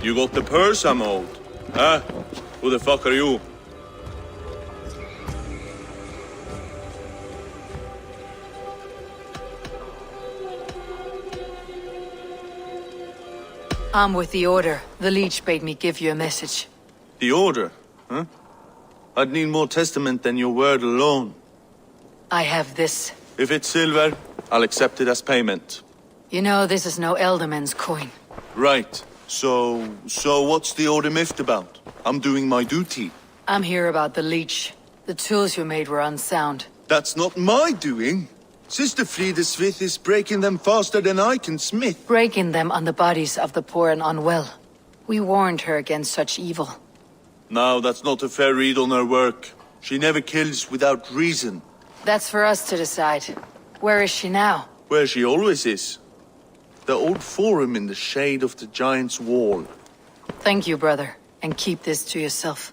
You got the purse I'm owed? Huh? Who the fuck are you? I'm with the Order. The Leech bade me give you a message. The Order? Huh? I'd need more testament than your word alone. I have this. If it's silver, I'll accept it as payment. You know, this is no Elderman's coin. Right. So what's the Order miffed about? I'm doing my duty. I'm here about the Leech. The tools you made were unsound. That's not my doing. Sister Frida Smith is breaking them faster than I can smith. Breaking them on the bodies of the poor and unwell. We warned her against such evil. No, that's not a fair read on her work. She never kills without reason. That's for us to decide. Where is she now? Where she always is. The old forum in the shade of the Giant's Wall. Thank you, brother. And keep this to yourself.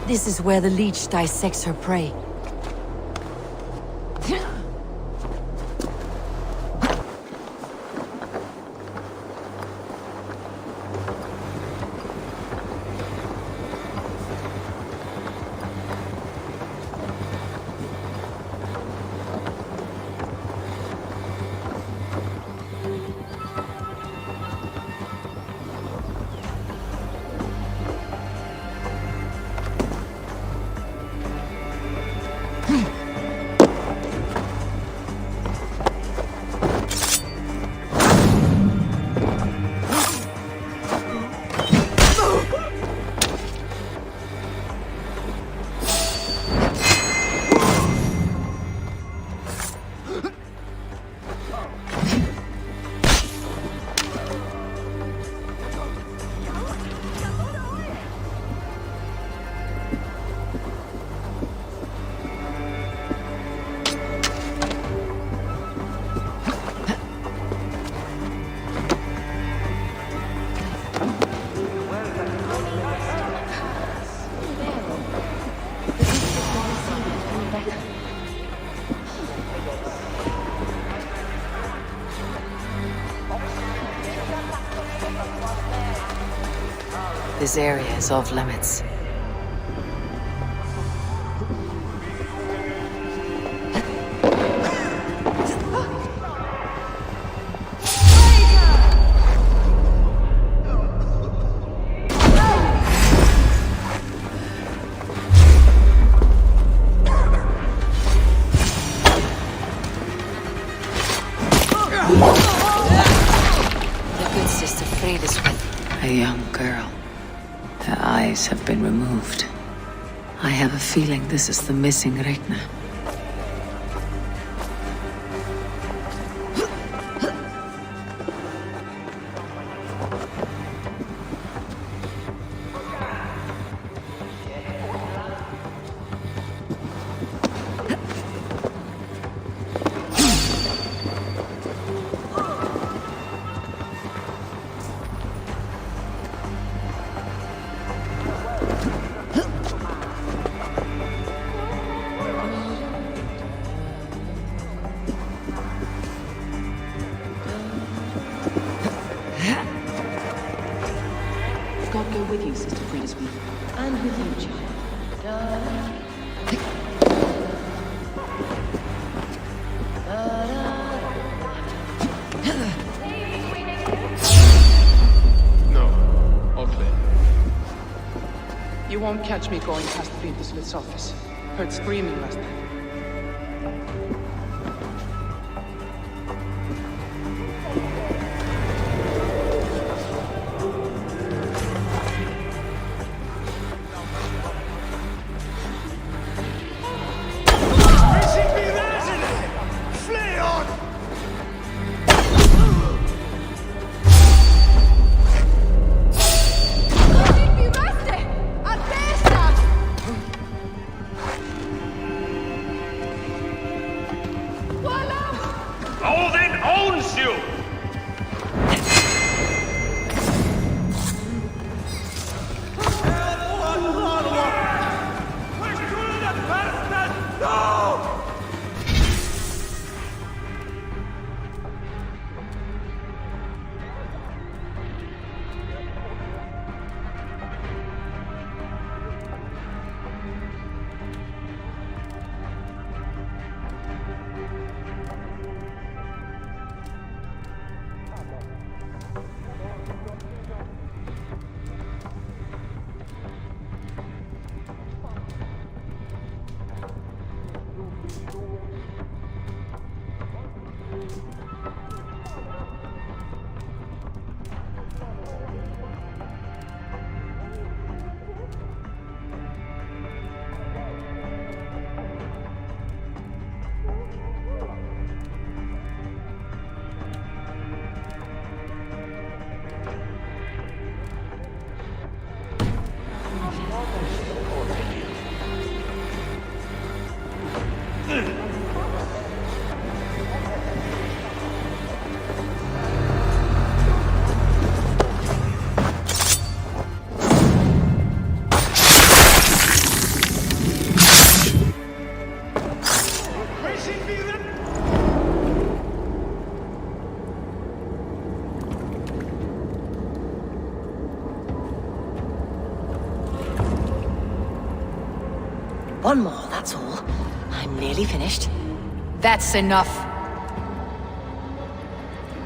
This is where the leech dissects her prey. This area is off limits. A young girl. Her eyes have been removed. I have a feeling this is the missing Regna. God go with you, Sister Fridesby. And with you, child. No. All clear. You won't catch me going past Blindersmith's office. Heard screaming last night. One more, that's all. I'm nearly finished. That's enough.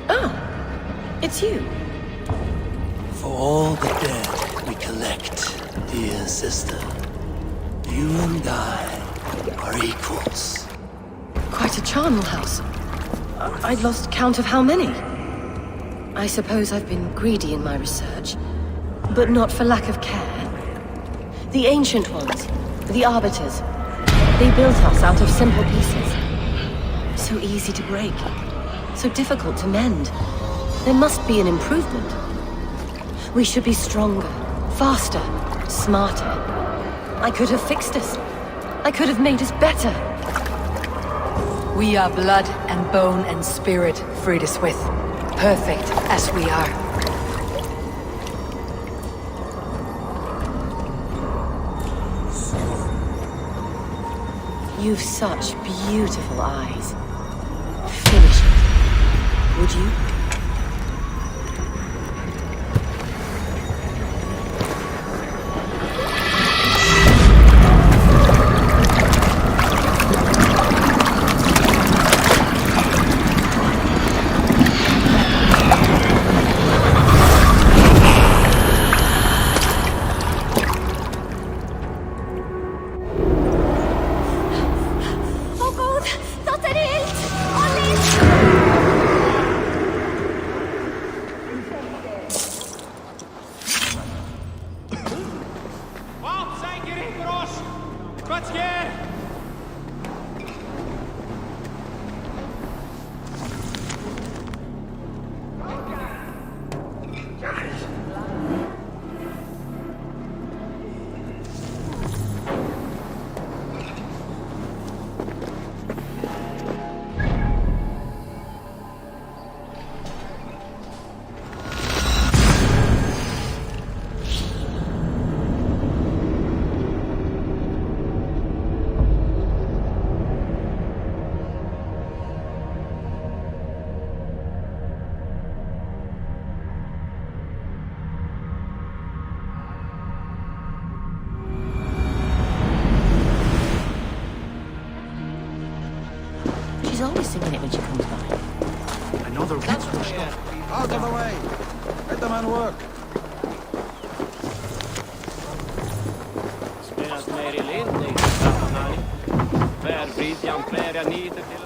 Oh, it's you. For all the dead we collect, dear sister, you and I are equals. Quite a charnel house. I'd lost count of how many. I suppose I've been greedy in my research, but not for lack of care. The ancient ones, the arbiters, they built us out of simple pieces. So easy to break, so difficult to mend. There must be an improvement. We should be stronger, faster, smarter. I could have fixed us. I could have made us better. We are blood and bone and spirit, Frideswith. Perfect as we are. You've such beautiful eyes. Finish it, would you? She's always singing it when she comes by. Another rats will stop. Out of the way! Let the man work. Spelas mer i lind i sammanhang. Tvärvridjan flera nider till...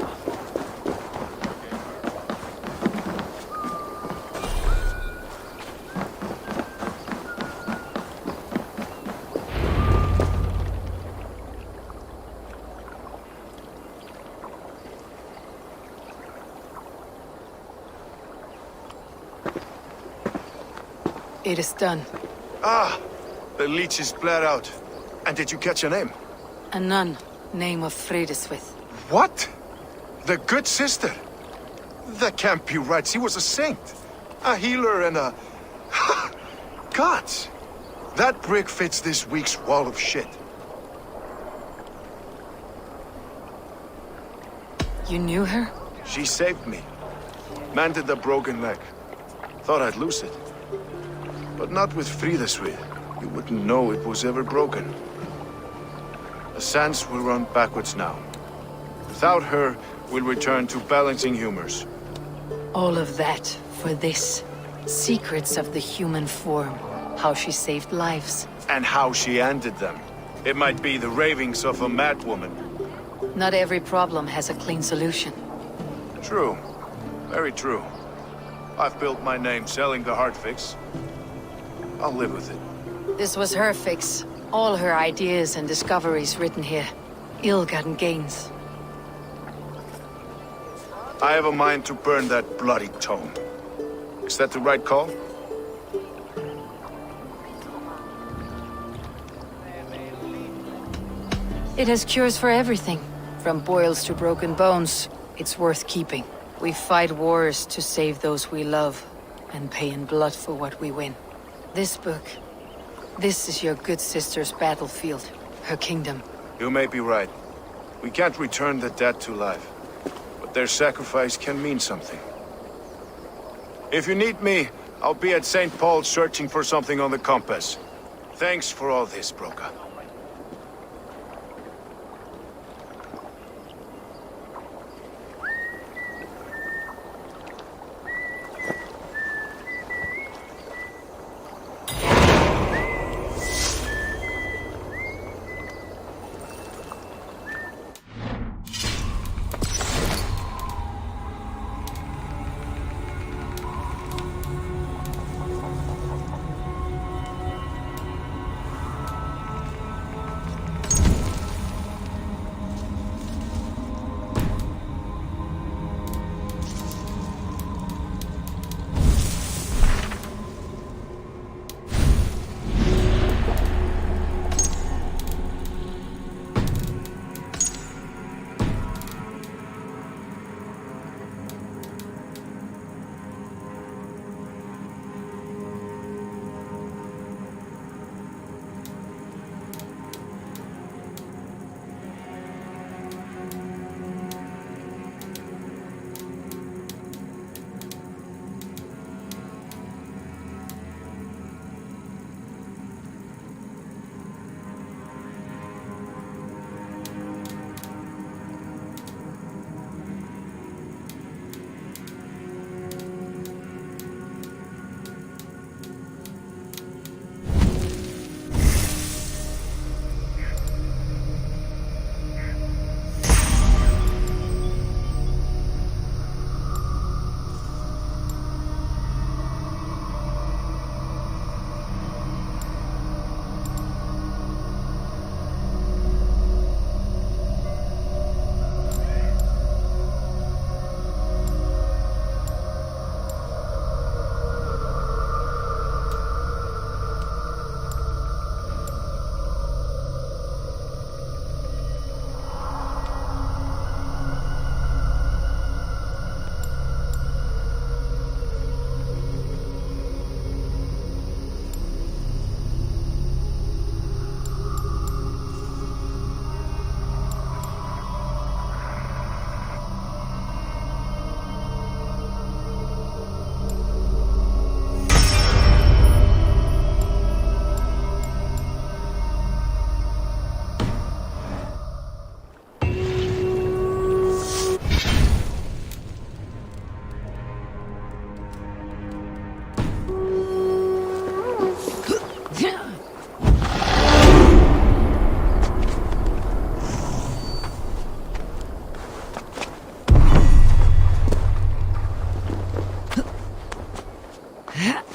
It is done. Ah! The leech is bled out. And did you catch her name? A nun, name of Frideswith. What? The good sister? That can't be right. She was a saint. A healer and a... Gods! That brick fits this week's wall of shit. You knew her? She saved me. Mended the broken leg. Thought I'd lose it. But not with Frideswith. You wouldn't know it was ever broken. The sands will run backwards now. Without her, we'll return to balancing humors. All of that for this. Secrets of the human form. How she saved lives. And how she ended them. It might be the ravings of a madwoman. Not every problem has a clean solution. True. Very true. I've built my name selling the heart fix. I'll live with it. This was her fix. All her ideas and discoveries written here. Ill-gotten gains. I have a mind to burn that bloody tome. Is that the right call? It has cures for everything. From boils to broken bones. It's worth keeping. We fight wars to save those we love. And pay in blood for what we win. This book. This is your good sister's battlefield. Her kingdom. You may be right. We can't return the dead to life. But their sacrifice can mean something. If you need me, I'll be at St. Paul's searching for something on the compass. Thanks for all this, Broca. Yeah.